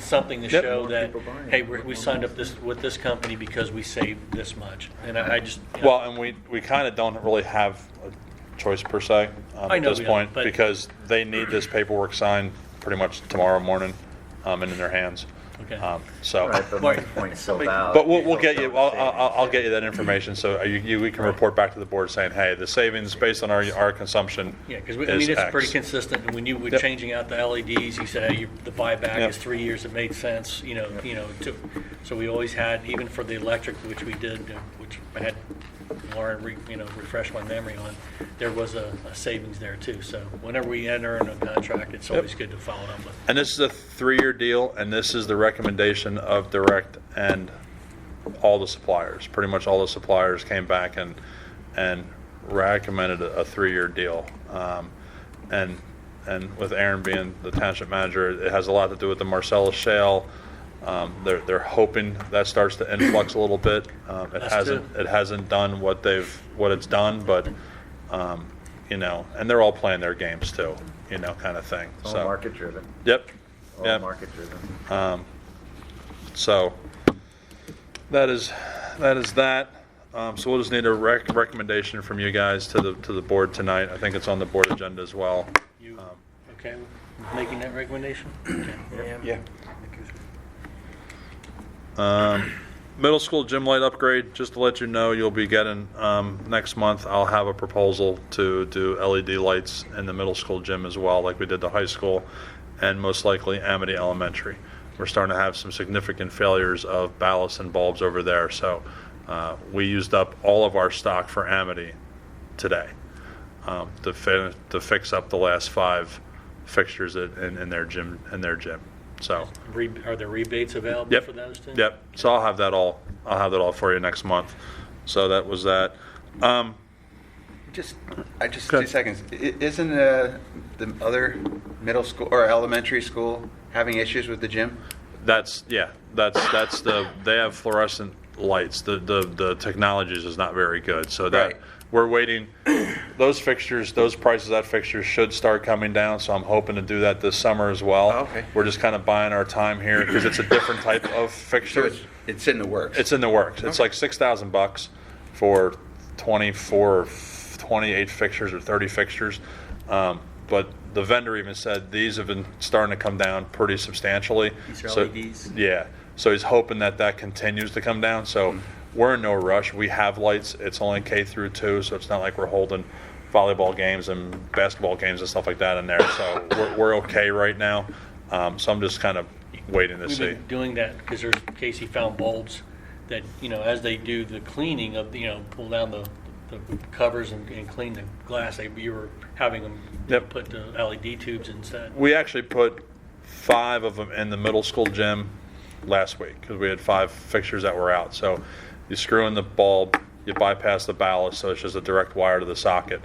something to Yep. show that, People buying. hey, we signed up with this company because we saved this much. And I just, Well, and we kind of don't really have a choice per se I at know this we don't, point but- because they need this paperwork signed pretty much tomorrow morning and in their hands. Okay. So. Right, but Mark, Mike's point's still somebody- valid. But we'll Still get you. show the I'll savings. get you that information so we can report back to the board saying, hey, the savings based on our consumption. Yeah, because is it's X. pretty consistent. And when you were Yep. changing out the LEDs, you said, hey, the buyback Yep. is 3 years. It made sense, so we always had, even for the electric, which we did, which I had Lauren, refresh my memory on, there was a savings there too. So whenever we enter in a contract, it's always good to follow it up with. And this is a 3-year deal, and this is the recommendation of Direct and all the suppliers. Pretty much all the suppliers came back and recommended a 3-year deal. And with Aaron being the township manager, it has a lot to do with the Marcellus Shale. They're hoping that starts to influx a little bit. It hasn't done what it's done, but and they're all playing their games too, kind of thing. It's all So market driven. yep. All Yep. market driven. So that is that. So we'll just need a recommendation from you guys to the board tonight. I think it's on the board agenda as well. You okay with making that recommendation? Okay. Yeah. Middle school gym light upgrade, just to let you know, you'll be getting, next month, I'll have a proposal to do LED lights in the middle school gym as well, like we did the high school, and most likely Amity Elementary. We're starting to have some significant failures of ballast and bulbs over there, so we used up all of our stock for Amity today to fix up the last 5 fixtures in their gym. So. Are there rebates available Yep. for those two? Yep. So I'll have that all for you next month. So that was that. Just Good. 2 seconds. Isn't the other middle school or elementary school having issues with the gym? That's they have fluorescent lights. The technology is not very good. So that Right. we're waiting. Those fixtures, those prices of that fixture should start coming down. So I'm hoping to do that this summer as well. Oh, okay. We're just kind of buying our time here because it's a different type of fixture. So it's in the works. It's in the works. It's Okay. like $6,000 for 24 or 28 fixtures or 30 fixtures. But the vendor even said these have been starting to come down pretty substantially. These are So- LEDs? Yeah. So he's hoping that continues to come down. So we're in no rush. We have lights. It's only K through 2, so it's not like we're holding volleyball games and basketball games and stuff like that in there. So we're okay right now. So I'm just kind of waiting to We've see. been doing that because Casey found bulbs that, as they do the cleaning of, pull down the covers and clean the glass, you were having them Yep. put the LED tubes instead. We actually put 5 of them in the middle school gym last week because we had 5 fixtures that were out. So you screw in the bulb, you bypass the ballast, so it's just a direct wire to the socket.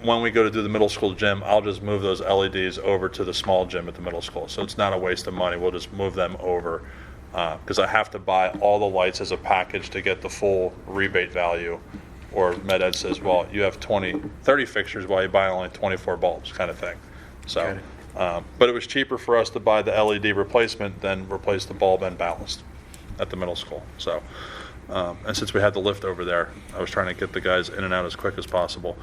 When we go to do the middle school gym, I'll just move those LEDs over to the small gym at the middle school. So it's not a waste of money. We'll just move them over because I have to buy all the lights as a package to get the full rebate value. Or MedEd says, well, you have 30 fixtures while you buy only 24 bulbs kind of thing. So, but it was cheaper for us to buy the LED replacement than replace the bulb and ballast at the middle school. So, and since we had the lift over there, I was trying to get the guys in and out as quick as possible.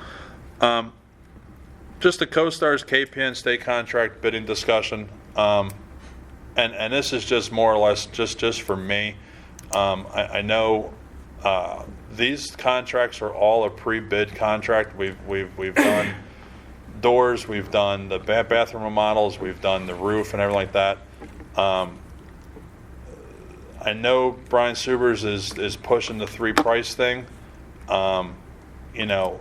Just the CoStar's KPN state contract bidding discussion. And this is just more or less just for me. I know these contracts are all a pre-bid contract. We've done doors, we've done the bathroom remodels, we've done the roof and everything like that. I know Brian Subers is pushing the 3 price thing. You know,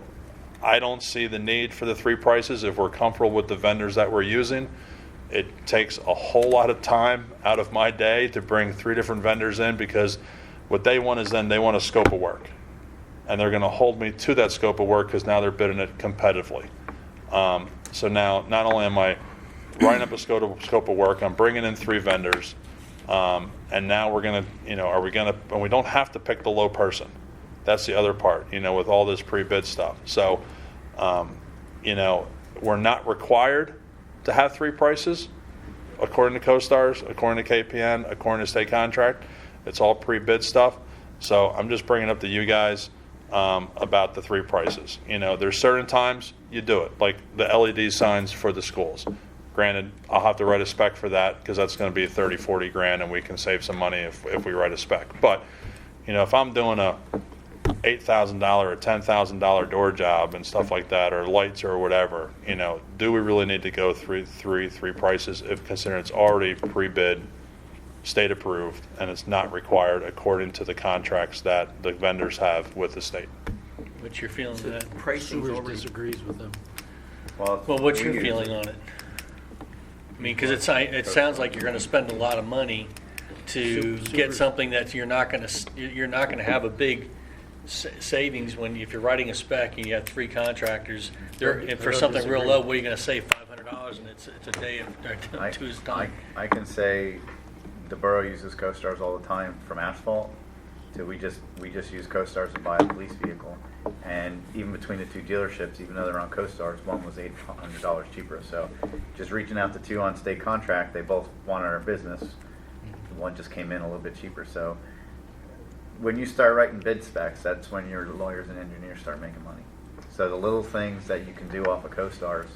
I don't see the need for the 3 prices if we're comfortable with the vendors that we're using. It takes a whole lot of time out of my day to bring 3 different vendors in, because what they want is then they want a scope of work. And they're going to hold me to that scope of work because now they're bidding it competitively. So now not only am I writing up a scope of work, I'm bringing in 3 vendors. And now we're going to, you know, and we don't have to pick the low person. That's the other part, you know, with all this pre-bid stuff. So, you know, we're not required to have 3 prices, according to CoStars, according to KPN, according to state contract. It's all pre-bid stuff. So I'm just bringing up to you guys about the 3 prices. You know, there's certain times you do it, like the LED signs for the schools. Granted, I'll have to write a spec for that because that's going to be 30, 40 grand, and we can save some money if we write a spec. But, you know, if I'm doing a $8,000 or $10,000 door job and stuff like that, or lights or whatever, you know, do we really need to go three prices if considering it's already pre-bid, state approved, and it's not required according to the contracts that the vendors have with the state? What's your feeling So on that? pricing's Subers already. disagrees with them. Well, what's your we use- feeling on it? I mean, because it sounds like you're going to spend a lot of money to get something that you're not going to have a big savings when if you're writing a spec and you have 3 contractors. And for I don't something real disagree. low, what are you going to save $500 and it's a day of 2's time? I can say the borough uses CoStars all the time from asphalt to we just use CoStars to buy a police vehicle. And even between the 2 dealerships, even though they're on CoStars, one was $800 cheaper. So just reaching out to 2 on state contract, they both wanted our business. One just came in a little bit cheaper. So when you start writing bid specs, that's when your lawyers and engineers start making money. So the little things that you can do off of CoStars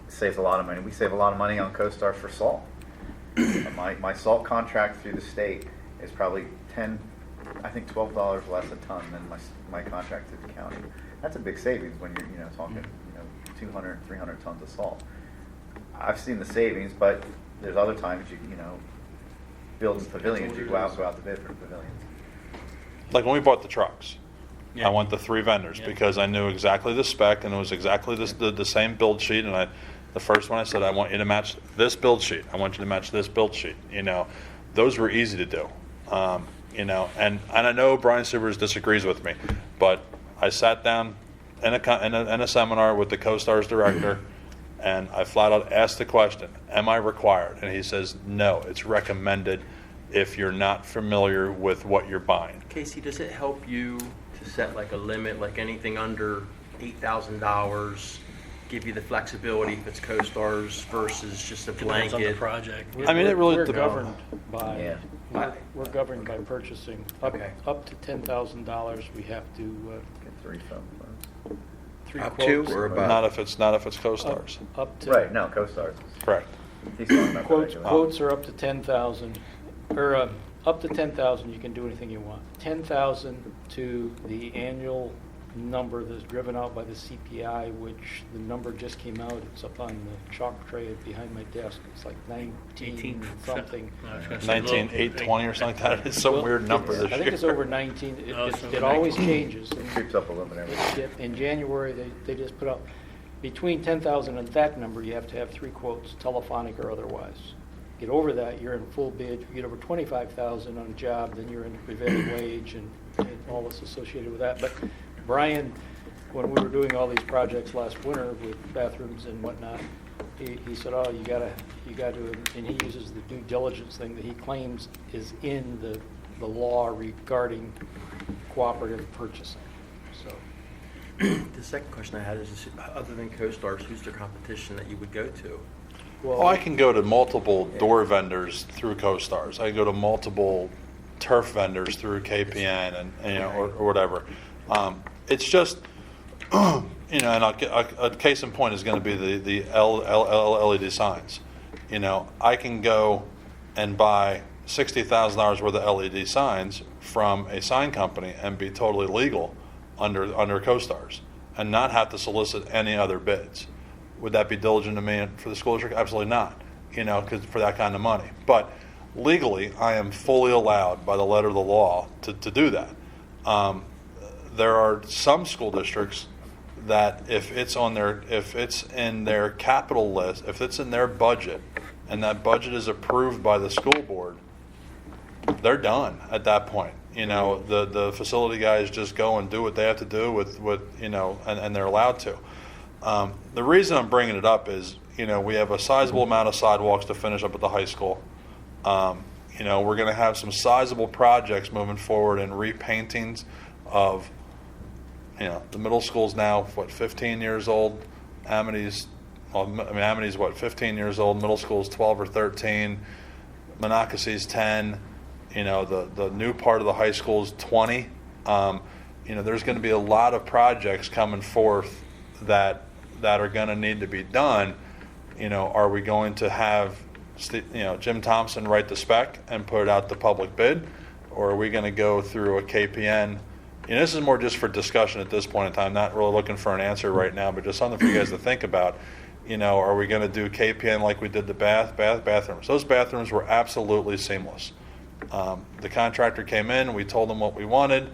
saves a lot of money. We save a lot of money on CoStars for salt. My salt contract through the state is probably $12 less a ton than my contract through the county. That's a big savings when you're talking 200, 300 tons of salt. I've seen the savings, but there's other times building pavilions, you go out to bid for pavilions. Like when we bought the trucks, Yeah. I went to 3 vendors Yeah. because I knew exactly the spec and it was exactly the same build sheet. And the first one I said, I want you to match this build sheet. I want you to match this build sheet. You know, those were easy to do. You know, and I know Brian Subers disagrees with me, but I sat down in a seminar with the CoStars director, and I flat out asked the question, am I required? And he says, no, it's recommended if you're not familiar with what you're buying. Casey, does it help you to set like a limit, like anything under $8,000, give you the flexibility if it's CoStars versus just a Depends on the blanket? project. I mean, it really We're depends. governed by, Yeah. we're governed by purchasing. Okay. Up to $10,000, we have to, Get 3 phone quotes. 3 Up to quotes. or above? Not if it's CoStars. Up to. Right, no, CoStars. Correct. He's talking about the Quotes, regular. quotes are up to 10,000, or up to 10,000, you can do anything you want. 10,000 to the annual number that's driven out by the CPI, which the number just came out. It's up on the chalk tray behind my desk. It's like 19 something. I was gonna say 19, low. 820 or something like that. It's some Well, weird number this I year. think it's over 19. Oh, it's over It always 19. changes. It creeps up a little bit every year. In January, they just put out, between 10,000 and that number, you have to have 3 quotes, telephonic or otherwise. Get over that, you're in full bid. If you get over 25,000 on a job, then you're into prevailing wage and all that's associated with that. But Brian, when we were doing all these projects last winter with bathrooms and whatnot, he said, oh, you gotta, and he uses the due diligence thing that he claims is in the law regarding cooperative purchasing, so. The second question I had is, other than CoStars, who's the competition that you would go to? Well, I can go to multiple door vendors through CoStars. I can go to multiple turf vendors through KPN and or whatever. It's just, and a case in point is going to be the LED signs. You know, I can go and buy $60,000 worth of LED signs from a sign company and be totally legal under CoStars and not have to solicit any other bids. Would that be diligent demand for the school district? Absolutely not, because for that kind of money. But legally, I am fully allowed by the letter of the law to do that. There are some school districts that if it's in their capital list, if it's in their budget, and that budget is approved by the school board, they're done at that point. The facility guys just go and do what they have to do with and they're allowed to. The reason I'm bringing it up is, we have a sizable amount of sidewalks to finish up at the high school. We're going to have some sizable projects moving forward in repaintings of, the middle school's now, 15 years old. Amity's 15 years old. Middle school's 12 or 13. Monocacy's 10. The new part of the high school is 20. There's going to be a lot of projects coming forth that are going to need to be done. Are we going to have Jim Thompson write the spec and put it out to public bid, or are we going to go through a KPN? This is more just for discussion at this point in time, not really looking for an answer right now, but just something for you guys to think about. Are we going to do KPN like we did the bathrooms? Those bathrooms were absolutely seamless. The contractor came in, we told them what we wanted,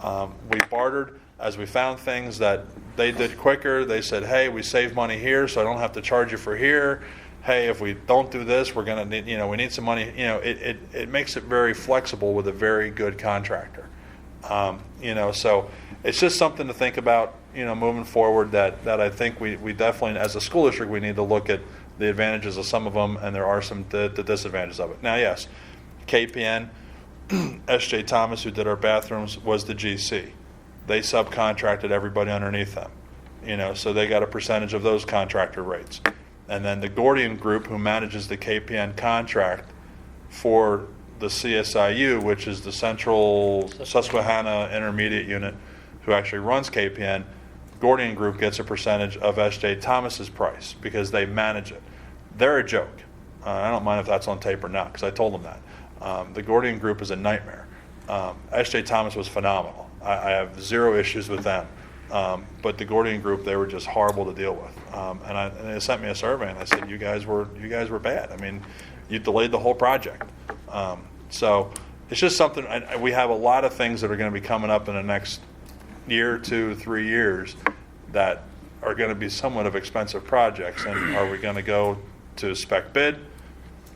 we bartered. As we found things that they did quicker, they said, hey, we save money here, so I don't have to charge you for here. Hey, if we don't do this, we're going to need, we need some money. It makes it very flexible with a very good contractor. So it's just something to think about, moving forward, that I think we definitely, as a school district, we need to look at the advantages of some of them, and there are some the disadvantages of it. Now, yes, KPN, S.J. Thomas, who did our bathrooms, was the GC. They subcontracted everybody underneath them, so they got a percentage of those contractor rates. And then the Gordian Group, who manages the KPN contract for the CSIU, which is the Central Susquehanna Intermediate Unit, who actually runs KPN, Gordian Group gets a percentage of S.J. Thomas's price because they manage it. They're a joke. I don't mind if that's on tape or not, because I told them that. The Gordian Group is a nightmare. S.J. Thomas was phenomenal. I have zero issues with them. But the Gordian Group, they were just horrible to deal with. And they sent me a survey, and I said, you guys were bad. I mean, you delayed the whole project. So it's just something. We have a lot of things that are going to be coming up in the next year, 2, 3 years that are going to be somewhat of expensive projects. And are we going to go to spec bid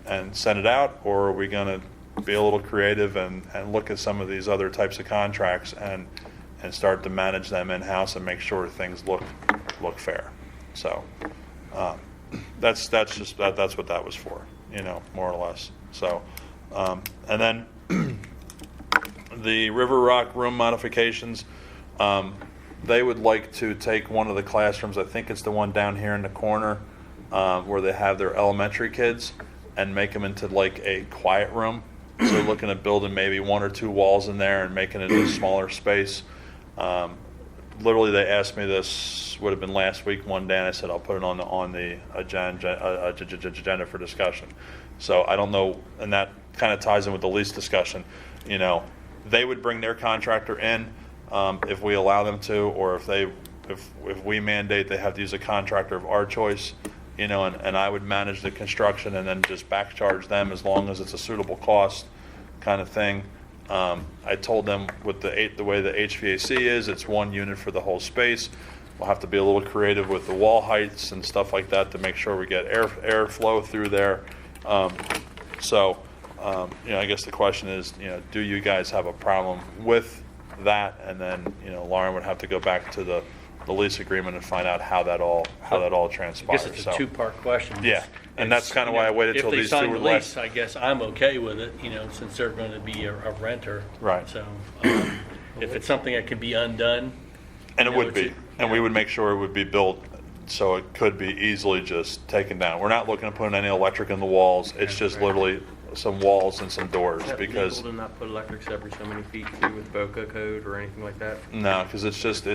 and send it out, or are we going to be a little creative and look at some of these other types of contracts and start to manage them in-house and make sure things look fair? So that's what that was for, more or less. So and then the River Rock room modifications, they would like to take one of the classrooms, I think it's the one down here in the corner, where they have their elementary kids, and make them into like a quiet room. So looking at building maybe 1 or 2 walls in there and making it a smaller space. Literally, they asked me this, would have been last week one day, and I said I'll put it on the agenda for discussion. So I don't know, and that kind of ties in with the lease discussion. They would bring their contractor in if we allow them to, or if we mandate they have to use a contractor of our choice. And I would manage the construction and then just back charge them as long as it's a suitable cost kind of thing. I told them with the way the HVAC is, it's 1 unit for the whole space. We'll have to be a little creative with the wall heights and stuff like that to make sure we get airflow through there. I guess the question is, do you guys have a problem with that? And then, Lauren would have to go back to the lease agreement and find out how that all I transpires. guess it's a 2-part question. Yeah, and that's kind of why I waited till these 2 were If they sign the left. lease, I guess I'm okay with it, since they're going to be a renter. Right. So if it's something that can be undone. And it would be, and we would make sure it would be built so it could be easily just taken down. We're not looking to put any electric in the walls. It's just literally some walls and some doors, Is that because legal to not put electrics every so many feet too with BOCA code or anything like that? no, because it's just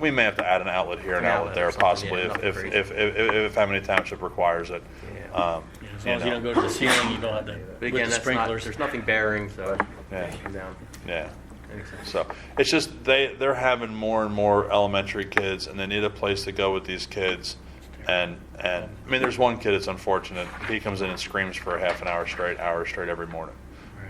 we may have to add an outlet here and An outlet outlet there or something, possibly yeah, nothing crazy. if Hamilton Township requires it. Yeah. As long as you don't go to the ceiling, you don't have to, But with again, the that's sprinklers. there's nothing bearing, so Yeah. come down. Yeah. Makes sense. So it's just they're having more and more elementary kids, and they need a place to go with these kids. And I mean, there's one kid that's unfortunate. He comes in and screams for a half an hour straight every morning.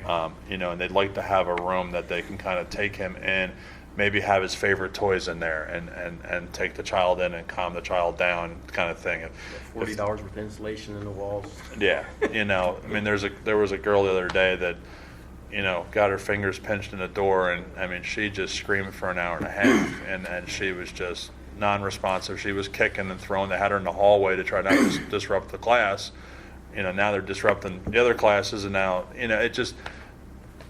Right. And they'd like to have a room that they can kind of take him in, maybe have his favorite toys in there, and take the child in and calm the child down, kind of thing. $40 worth of insulation in the walls. Yeah, I mean, there was a girl the other day that, got her fingers pinched in the door, and I mean, she just screamed for an hour and a half, and she was just non-responsive. She was kicking and throwing. They had her in the hallway to try not to disrupt the class. Now they're disrupting the other classes, and now,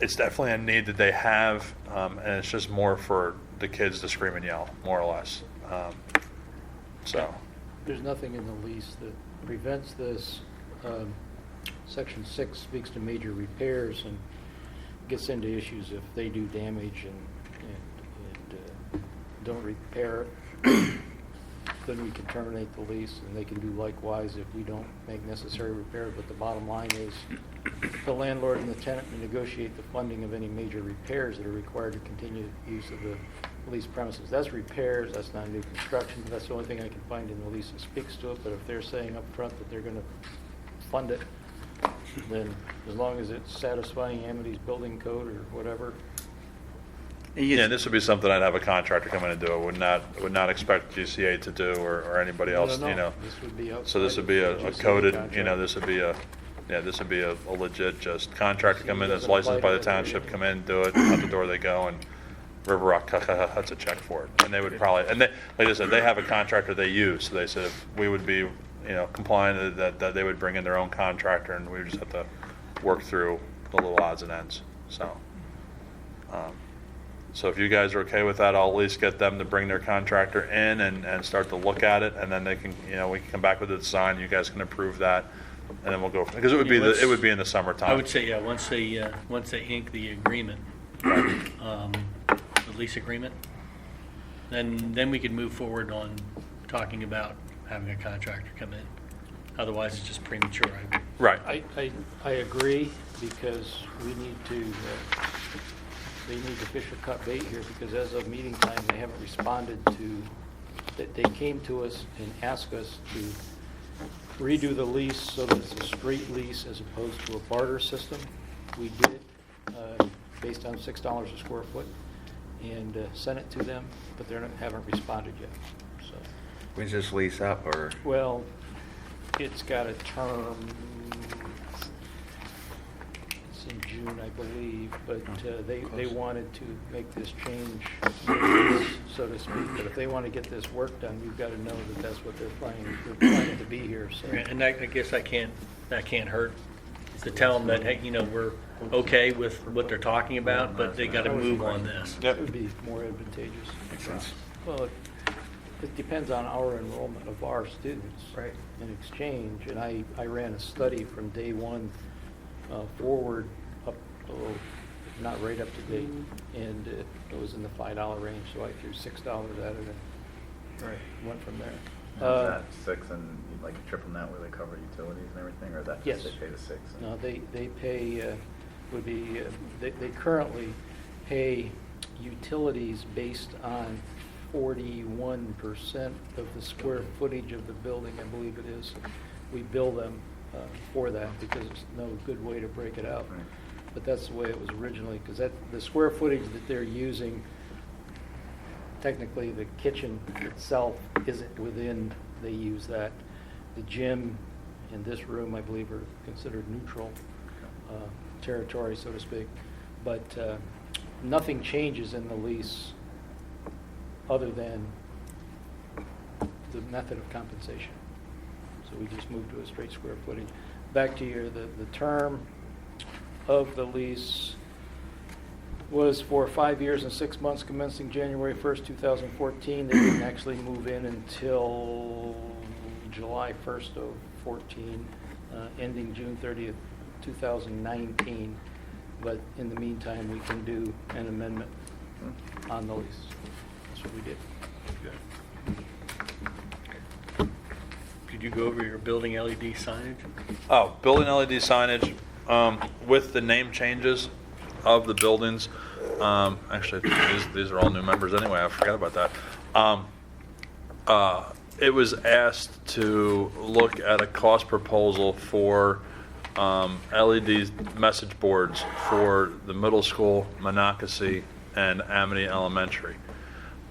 it's definitely a need that they have, and it's just more for the kids to scream and yell, more or less. So, There's nothing in the lease that prevents this. Section 6 speaks to major repairs and gets into issues if they do damage and don't repair it. Then we can terminate the lease, and they can do likewise if we don't make necessary repairs. But the bottom line is, the landlord and the tenant may negotiate the funding of any major repairs that are required to continue use of the leased premises. That's repairs, that's not new construction. That's the only thing I can find in the lease that speaks to it. But if they're saying up front that they're going to fund it, then as long as it's satisfying Amity's building code or whatever. yeah, this would be something I'd have a contractor come in and do. I would not expect GCA to do or anybody else, No. This would be outside. So this would be of a the GCA coded, contract. this would be a legit just contractor come in that's licensed by the township, come in, do it, out the door they go, and River Rock, that's a check for it. And they would probably, and they, like I said, they have a contractor they use, so they said if we would be, compliant, that they would bring in their own contractor, and we would just have to work through the little odds and ends, so. So if you guys are okay with that, I'll at least get them to bring their contractor in and start to look at it, and then they can, we can come back with the design, you guys can approve that, and then we'll go, because it would be, it would be in the summertime. I would say, yeah, once they ink the agreement, the lease agreement, then we could move forward on talking about having a contractor come in. Otherwise, it's just premature. Right. I agree, because we need to, they need to fish or cut bait here, because as of meeting time, they haven't responded to, that they came to us and asked us to redo the lease so that it's a straight lease as opposed to a barter system. We did it based on $6 a square foot and sent it to them, but they haven't responded yet. So, When's this lease up, or? well, it's got a term, it's in June, I believe, but they wanted to make this change, so to speak. But if they want to get this work done, you've got to know that that's what they're planning to be here, so. And I guess that can't hurt to tell them that, hey, we're okay with what they're talking about, but they got to move on this. It would be more advantageous. Makes sense. Well, it depends on our enrollment of our students. Right. In exchange, and I ran a study from day one forward up, not right up to date, and it was in the $5 range, so I threw $6 at it and went from there. Is that 6 and like a triple net where they cover utilities and everything, or is that just Yes. they pay the 6? No, they pay, they currently pay utilities based on 41% of the square footage of the building, I believe it is. We bill them for that because there's no good way to break it out. Right. But that's the way it was originally, because the square footage that they're using, technically the kitchen itself isn't within, they use that. The gym and this room, I believe, are considered neutral territory, so to speak. But nothing changes in the lease other than the method of compensation. So we just moved to a straight square footage. Back to the term of the lease was for 5 years and 6 months commencing January 1st, 2014. They didn't actually move in until July 1st of 14, ending June 30th, 2019. But in the meantime, we can do an amendment on the lease. That's what we did. Could you go over your building LED signage? Oh, building LED signage, with the name changes of the buildings, Actually, these are all new members anyway. I forgot about that. It was asked to look at a cost proposal for LED message boards for the middle school, Monocacy, and Amity Elementary.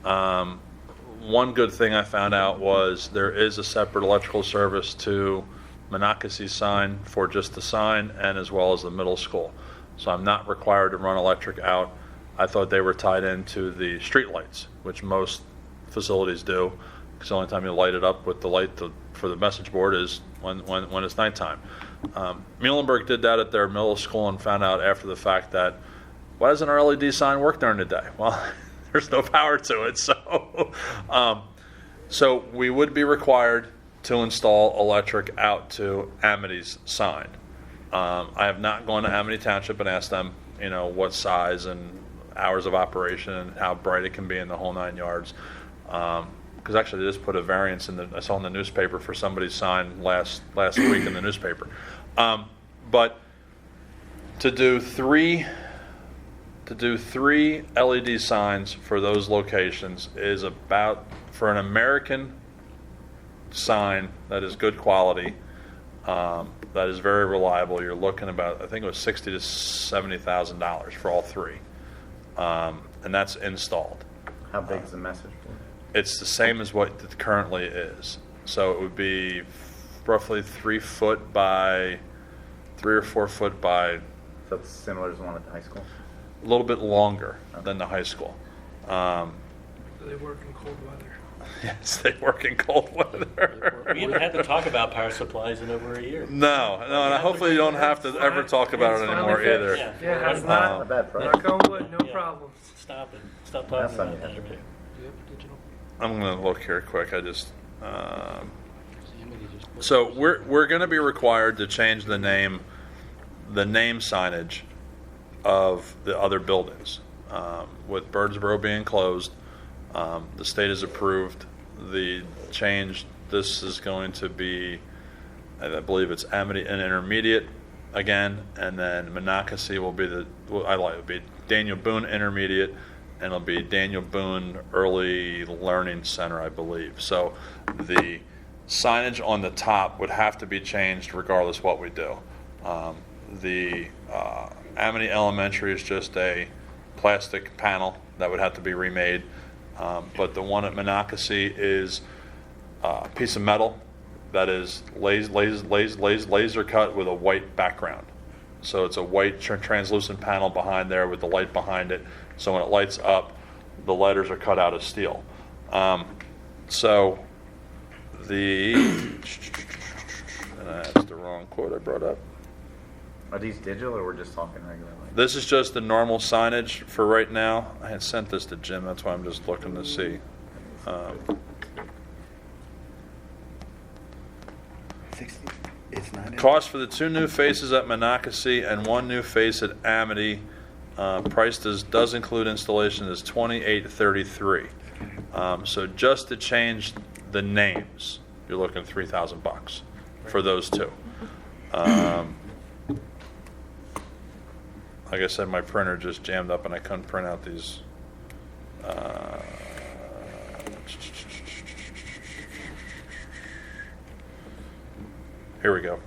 One good thing I found out was there is a separate electrical service to Monocacy's sign for just the sign and as well as the middle school. So I'm not required to run electric out. I thought they were tied into the street lights, which most facilities do, because the only time you light it up with the light for the message board is when it's nighttime. Muhlenberg did that at their middle school and found out after the fact that, why doesn't our LED sign work during the day? Well, there's no power to it, so so we would be required to install electric out to Amity's sign. I have not gone to Amity Township and asked them, what size and hours of operation and how bright it can be in the whole 9 yards. Because actually they just put a variance I saw in the newspaper for somebody's sign last week in the newspaper. But to do three LED signs for those locations is about, for an American sign that is good quality, that is very reliable, you're looking about, I think it was $60,000 to $70,000 for all three, and that's installed. How big is the message board? It's the same as what it currently is. So it would be roughly 3 foot by 3 or 4 foot by So it's similar to the one at the high school? a little bit longer than the high school. They work in cold weather. Yes, they work in cold weather. We haven't had to talk about power supplies in over a year. No, and hopefully you don't have to ever talk about it anymore either. Yeah. Yeah, it's Not a not, bad price. knock on wood, no Yeah. problems. Stop it. Stop That's talking something about you that. have to do. Do you have digital? I'm going to look here quick. Amity just put- So we're going to be required to change the name signage of the other buildings. With Birdsboro being closed, the state has approved the change. This is going to be, I believe it's Amity and Intermediate again, and then Monocacy will be it'll be Daniel Boone Intermediate, and it'll be Daniel Boone Early Learning Center, I believe. So the signage on the top would have to be changed regardless what we do. The Amity Elementary is just a plastic panel that would have to be remade, but the one at Monocacy is a piece of metal that is laser cut with a white background. So it's a white translucent panel behind there with the light behind it. So when it lights up, the letters are cut out of steel. So that's the wrong quote I brought up. Are these digital or we're just talking regular lights? This is just the normal signage for right now. I had sent this to Jim, that's why I'm just looking to see. It's not. Cost for the 2 new faces at Monocacy and 1 new face at Amity, price does include installation, is $28.33. So just to change the names, you're looking at $3,000 for those 2. Like I said, my printer just jammed up and I couldn't print out these. Here we go.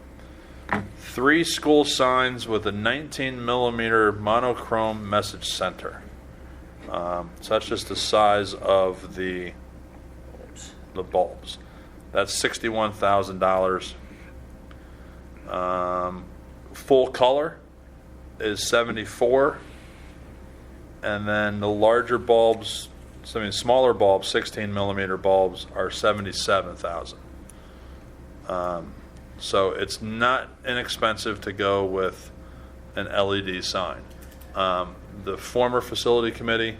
3 school signs with a 19 millimeter monochrome message center. So that's just the size of the bulbs. That's $61,000. Full color is 74, and then the larger bulbs, smaller bulbs, 16 millimeter bulbs, are 77,000. So it's not inexpensive to go with an LED sign. The former facility committee,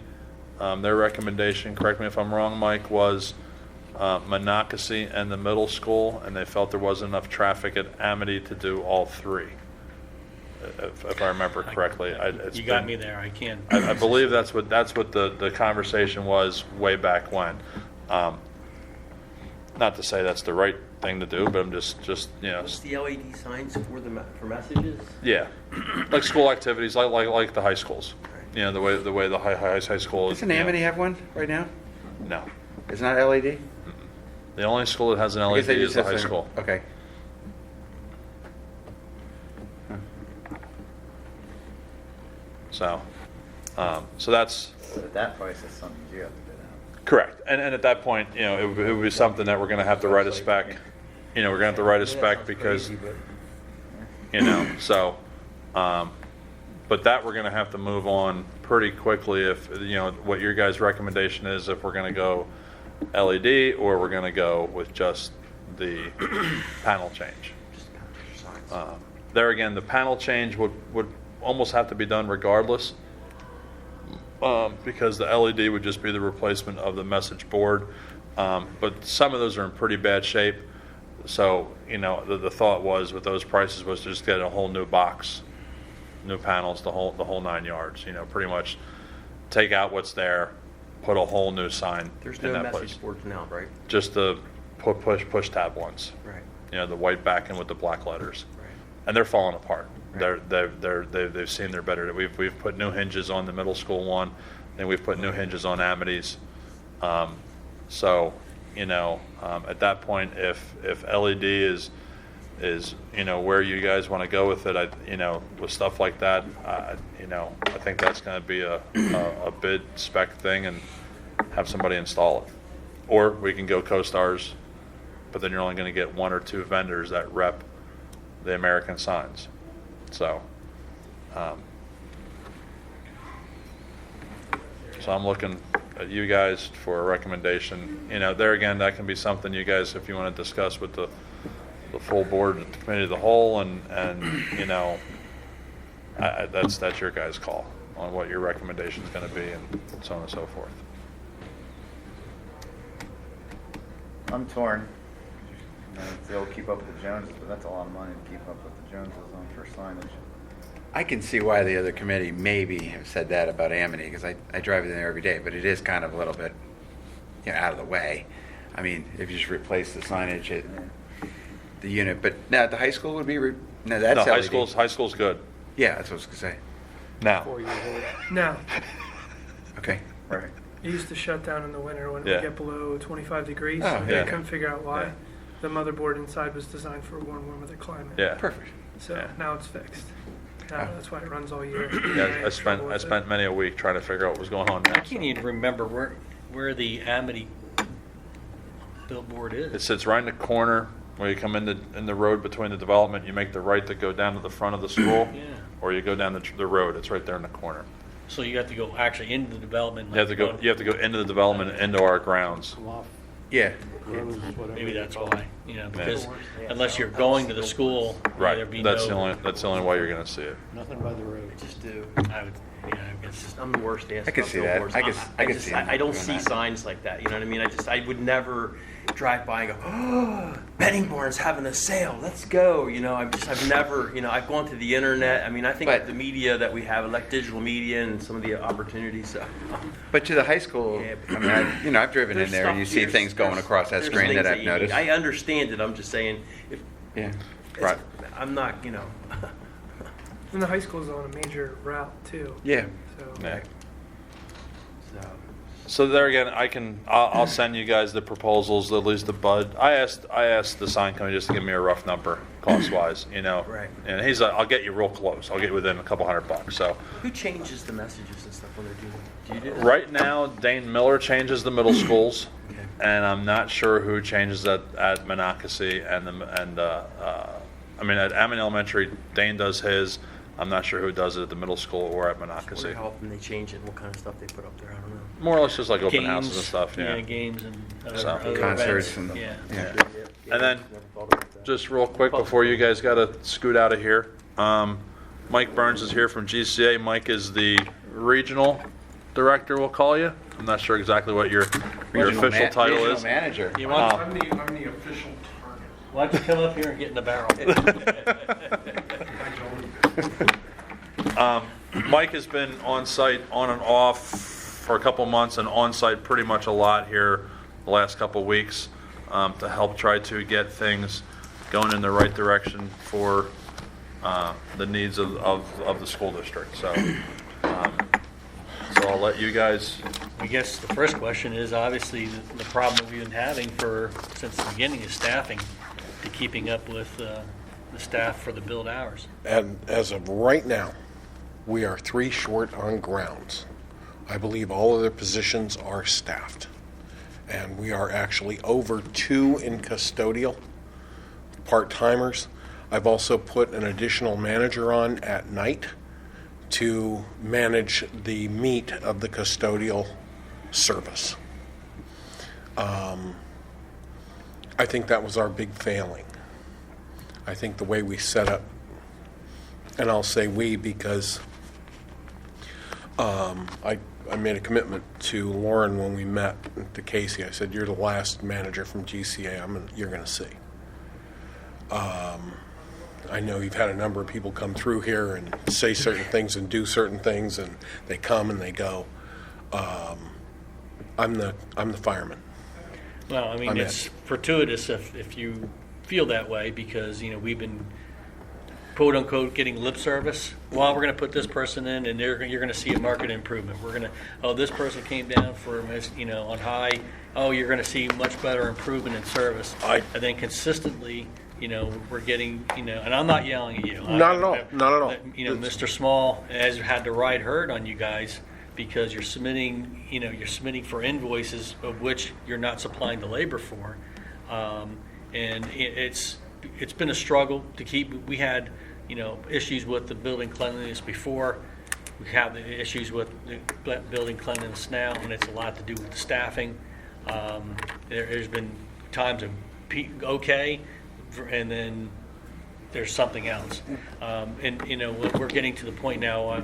their recommendation, correct me if I'm wrong, Mike, was Monocacy and the middle school, and they felt there wasn't enough traffic at Amity to do all 3. If I remember correctly, You got me there. I can't. I believe that's what the conversation was way back when. Not to say that's the right thing to do, but I'm just What's the LED signs for messages? yeah, like school activities, like the high schools. You know, the way the high school is. Doesn't you know, Amity have one right now? No. It's not LED? The only school that has an I LED guess they is just the have high their- school. Okay. So, so that's But at that price, it's something you have to bid out. correct. And at that point, you know, it would be something that we're going to have to write a spec. You know, we're going to have to write a spec because, you know, so, but that we're going to have to move on pretty quickly if, you know, what your guys' recommendation is, if we're going to go LED or we're going to go with just the panel change. There again, the panel change would almost have to be done regardless, because the LED would just be the replacement of the message board. But some of those are in pretty bad shape. So, you know, the thought was with those prices was to just get a whole new box, new panels, the whole 9 yards. You know, pretty much take out what's there, put a whole new sign There's in no that message place. boards now, right? Just the push tab ones. Right. You know, the white backing with the black letters. Right. And they're falling apart. Right. They've seen their better. We've put new hinges on the middle school one, and we've put new hinges on Amity's. So, you know, at that point, if LED is you know where you guys want to go with it, you know, with stuff like that, you know, I think that's going to be a bid spec thing and have somebody install it, or we can go CoStars, but then you're only going to get 1 or 2 vendors that rep the American signs. So, so I'm looking at you guys for a recommendation. You know, there again, that can be something you guys, if you want to discuss with the full board, the committee of the whole, and you know, that's your guys' call on what your recommendation is going to be, and so on and so forth. I'm torn. You know, they'll keep up with the Joneses, but that's a lot of money to keep up with the Joneses on for signage. I can see why the other committee maybe have said that about Amity, because I drive there every day, but it is kind of a little bit, you know, out of the way. I mean, if you just replace the signage at the unit, but now at the high school would be, no, that's No, LED. high school's good. Yeah, that's what I was gonna say. Now, 4 years old. Now, Okay. Right. it used to shut down in the winter when it Yeah. would get below 25 degrees. Oh, They yeah. couldn't figure out why. Yeah. The motherboard inside was designed for a warm weather climate. yeah. Perfect. So Yeah. now it's fixed. Now Oh. that's why it runs all year. Yeah, had I spent trouble I with spent it. many a week trying to figure out what was going on I now. can't even remember where the Amity billboard is. It sits right in the corner where you come in the road between the development. You make the right to go down to the front of the school, Yeah. or you go down the road. It's right there in the corner. So you have to go actually into the development. You have to go. You have to go into the development, into our grounds. Come off Yeah. Rose, whatever. Maybe they that's call why, it. you know, because unless you're going to the school, Right. there'd be That's no. the only way you're going to see it. Nothing by the road. Just do. I would, yeah, It's just, I'm the worst to ask I could about see that. billboards. I could just- see him I don't doing see that. signs like that, you know what I mean? I would never drive by and go, oh, Betting Barn's having a sale, let's go, you know, I've never, you know, I've gone to the internet, I mean, I think But- the media that we have, like digital media and some of the opportunities, But to the high school, Yeah. I mean, I've driven in there's there and you stuff- see there's- things going there's- across that there's screen things that I've you noticed. need. I understand it, I'm just saying, if, Yeah. it's- Right. I'm not, you know, And the high school's on a major route too. Yeah. So Yeah. so. So there again, I'll send you guys the proposals, at least the bud. I asked the sign company just to give me a rough number, cost wise, you know. Right. And he's like, I'll get you real close. I'll get you within a couple $100. So Who changes the messages and stuff when they're doing it? Do you do that? right now, Dane Miller changes the middle schools, Okay. and I'm not sure who changes at Monocacy I mean at Amity Elementary, Dane does his. I'm not sure who does it at the middle school or at I wonder Monocacy. how often they change it and what kind of stuff they put up there, I don't know. More or less just like open Games, houses and stuff. Yeah. games and So- other Concerts events. and- Yeah. Yeah. And then, just real quick before you guys got to scoot out of here, Mike Burns is here from GCA. Mike is the regional director, we'll call you. I'm not sure exactly what your official title Regional is. manager. You want, I'm the official target. why don't you come up here and get in the barrel? Mike has been on site on and off for a couple months and on site pretty much a lot here the last couple weeks to help try to get things going in the right direction for the needs of the school district. So So I'll let you guys, I guess the first question is obviously the problem we've been having since the beginning is staffing, to keeping up with the staff for the build hours. And as of right now, we are 3 short on grounds. I believe all other positions are staffed. And we are actually over 2 in custodial, part-timers. I've also put an additional manager on at night to manage the meat of the custodial service. I think that was our big failing. I think the way we set up, and I'll say we because I made a commitment to Lauren when we met, to Casey. I said, you're the last manager from GCA you're going to see. I know you've had a number of people come through here and say certain things and do certain things, and they come and they go. I'm the fireman. Well, I mean, I'm it's fortuitous if you feel that way because, we've been quote unquote getting lip service. Well, we're going to put this person in and you're going to see a market improvement. We're going to, this person came down on high. Oh, you're going to see much better improvement in service. And then consistently, we're getting, and I'm not yelling at you. Not at all. Not at all. Mr. Small has had to ride herd on you guys because you're submitting for invoices of which you're not supplying the labor for. And it's been a struggle to keep. We had, issues with the building cleanliness before. We have the issues with the building cleanliness now, and it's a lot to do with the staffing. There's been times of okay, and then there's something else. And we're getting to the point now.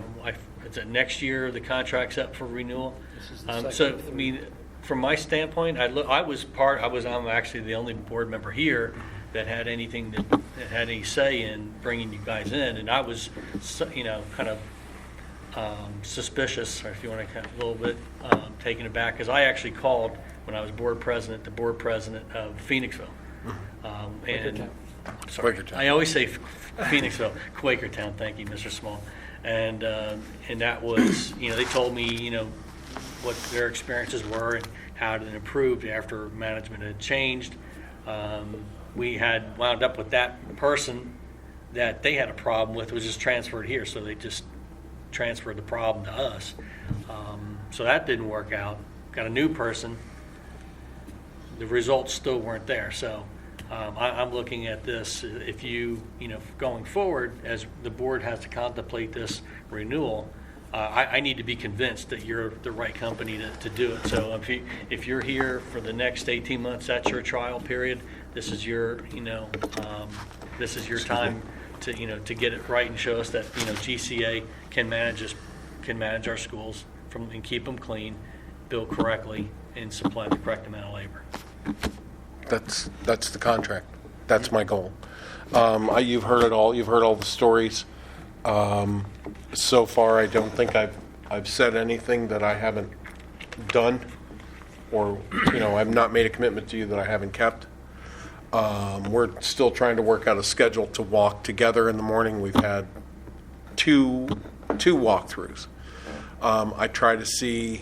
Is it next year the contract's up for renewal? This is the So second. I mean, from my standpoint, I'm actually the only board member here that had anything that had any say in bringing you guys in, and I was, kind of suspicious, or if you want to, a little bit taken aback, because I actually called when I was board president, the board president of Phoenixville, and sorry, Quakertown. I always say Phoenixville, Quakertown. Thank you, Mr. Small, and that was, they told me, what their experiences were and how it had improved after management had changed. We had wound up with that person that they had a problem with was just transferred here, so they just transferred the problem to us. So that didn't work out. Got a new person. The results still weren't there. So I'm looking at this. If going forward, as the board has to contemplate this renewal, I need to be convinced that you're the right company to do it. So if you're here for the next 18 months, that's your trial period. This is your time to get it right and show us that GCA can manage our schools and keep them clean, build correctly, and supply the correct amount of labor. That's the contract. That's my goal. You've heard it all. You've heard all the stories. So far, I don't think I've said anything that I haven't done, or I've not made a commitment to you that I haven't kept. We're still trying to work out a schedule to walk together in the morning. We've had two walkthroughs. I try to see.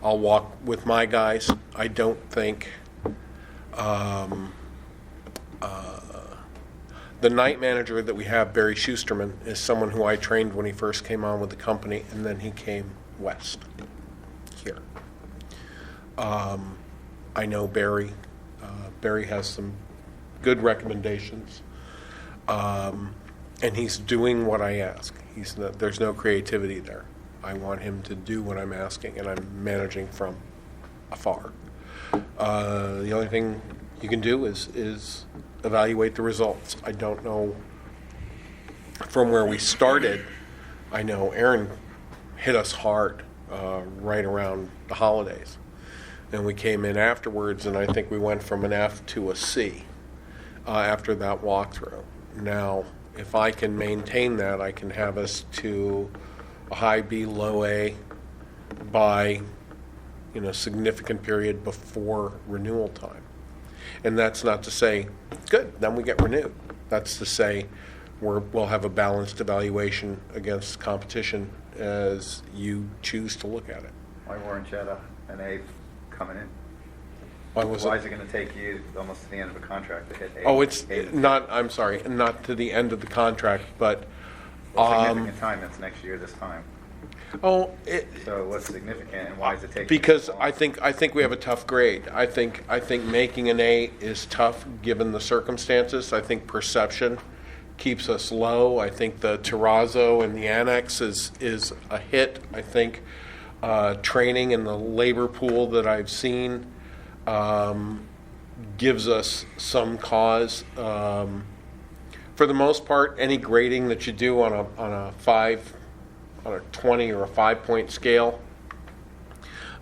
I'll walk with my guys. I don't think. The night manager that we have, Barry Schusterman, is someone who I trained when he first came on with the company, and then he came west here. I know Barry. Barry has some good recommendations, and he's doing what I ask. There's no creativity there. I want him to do what I'm asking, and I'm managing from afar. The only thing you can do is evaluate the results. I don't know from where we started. I know Aaron hit us hard right around the holidays, and we came in afterwards, and I think we went from an F to a C after that walkthrough. Now, if I can maintain that, I can have us to a high B, low A by significant period before renewal time. And that's not to say, good, then we get renewed. That's to say we'll have a balanced evaluation against competition as you choose to look at it. Why weren't you at an A coming in? Why was Why it? is it going to take you almost to the end of a contract to hit A? Oh, it's A? not, I'm sorry, not to the end of the contract, but, Well, significant time, that's next year this time. oh, So what's significant and why is it taking? because so long? I think we have a tough grade. I think making an A is tough given the circumstances. I think perception keeps us low. I think the terrazzo and the annex is a hit. I think training in the labor pool that I've seen gives us some cause. For the most part, any grading that you do on a 20 or a 5-point scale,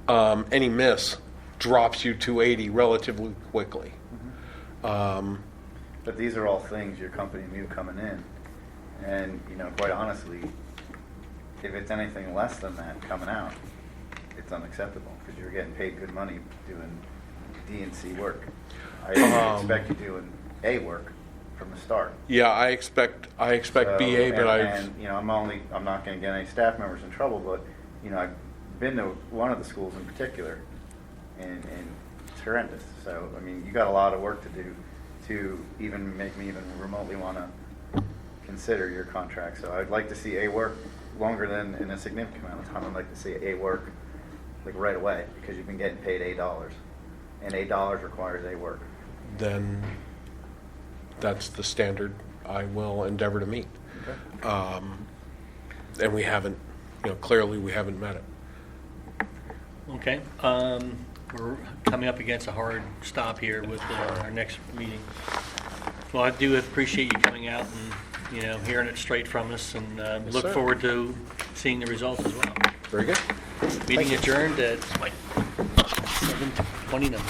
any miss drops you to 80 relatively quickly. But these are all things your company knew coming in. And, quite honestly, if it's anything less than that coming out, it's unacceptable because you're getting paid good money doing D and C work. I expect you doing A work from the start. Yeah, I expect So, BA, but I'm not going to get any staff members in trouble, but, I've been to one of the schools in particular, and it's horrendous. So, you got a lot of work to do to even make me even remotely want to consider your contract. So I'd like to see A work longer than in a significant amount of time. I'd like to see A work like right away because you've been getting paid $8, and $8 requires A work. then that's the standard I will endeavor to meet. And we haven't, clearly we haven't met it. Okay, we're coming up against a hard stop here with our next meeting. Well, I do appreciate you coming out and, hearing it straight from us, and look sir. forward to seeing the results as well. Very good. Meeting adjourned at like 7:29.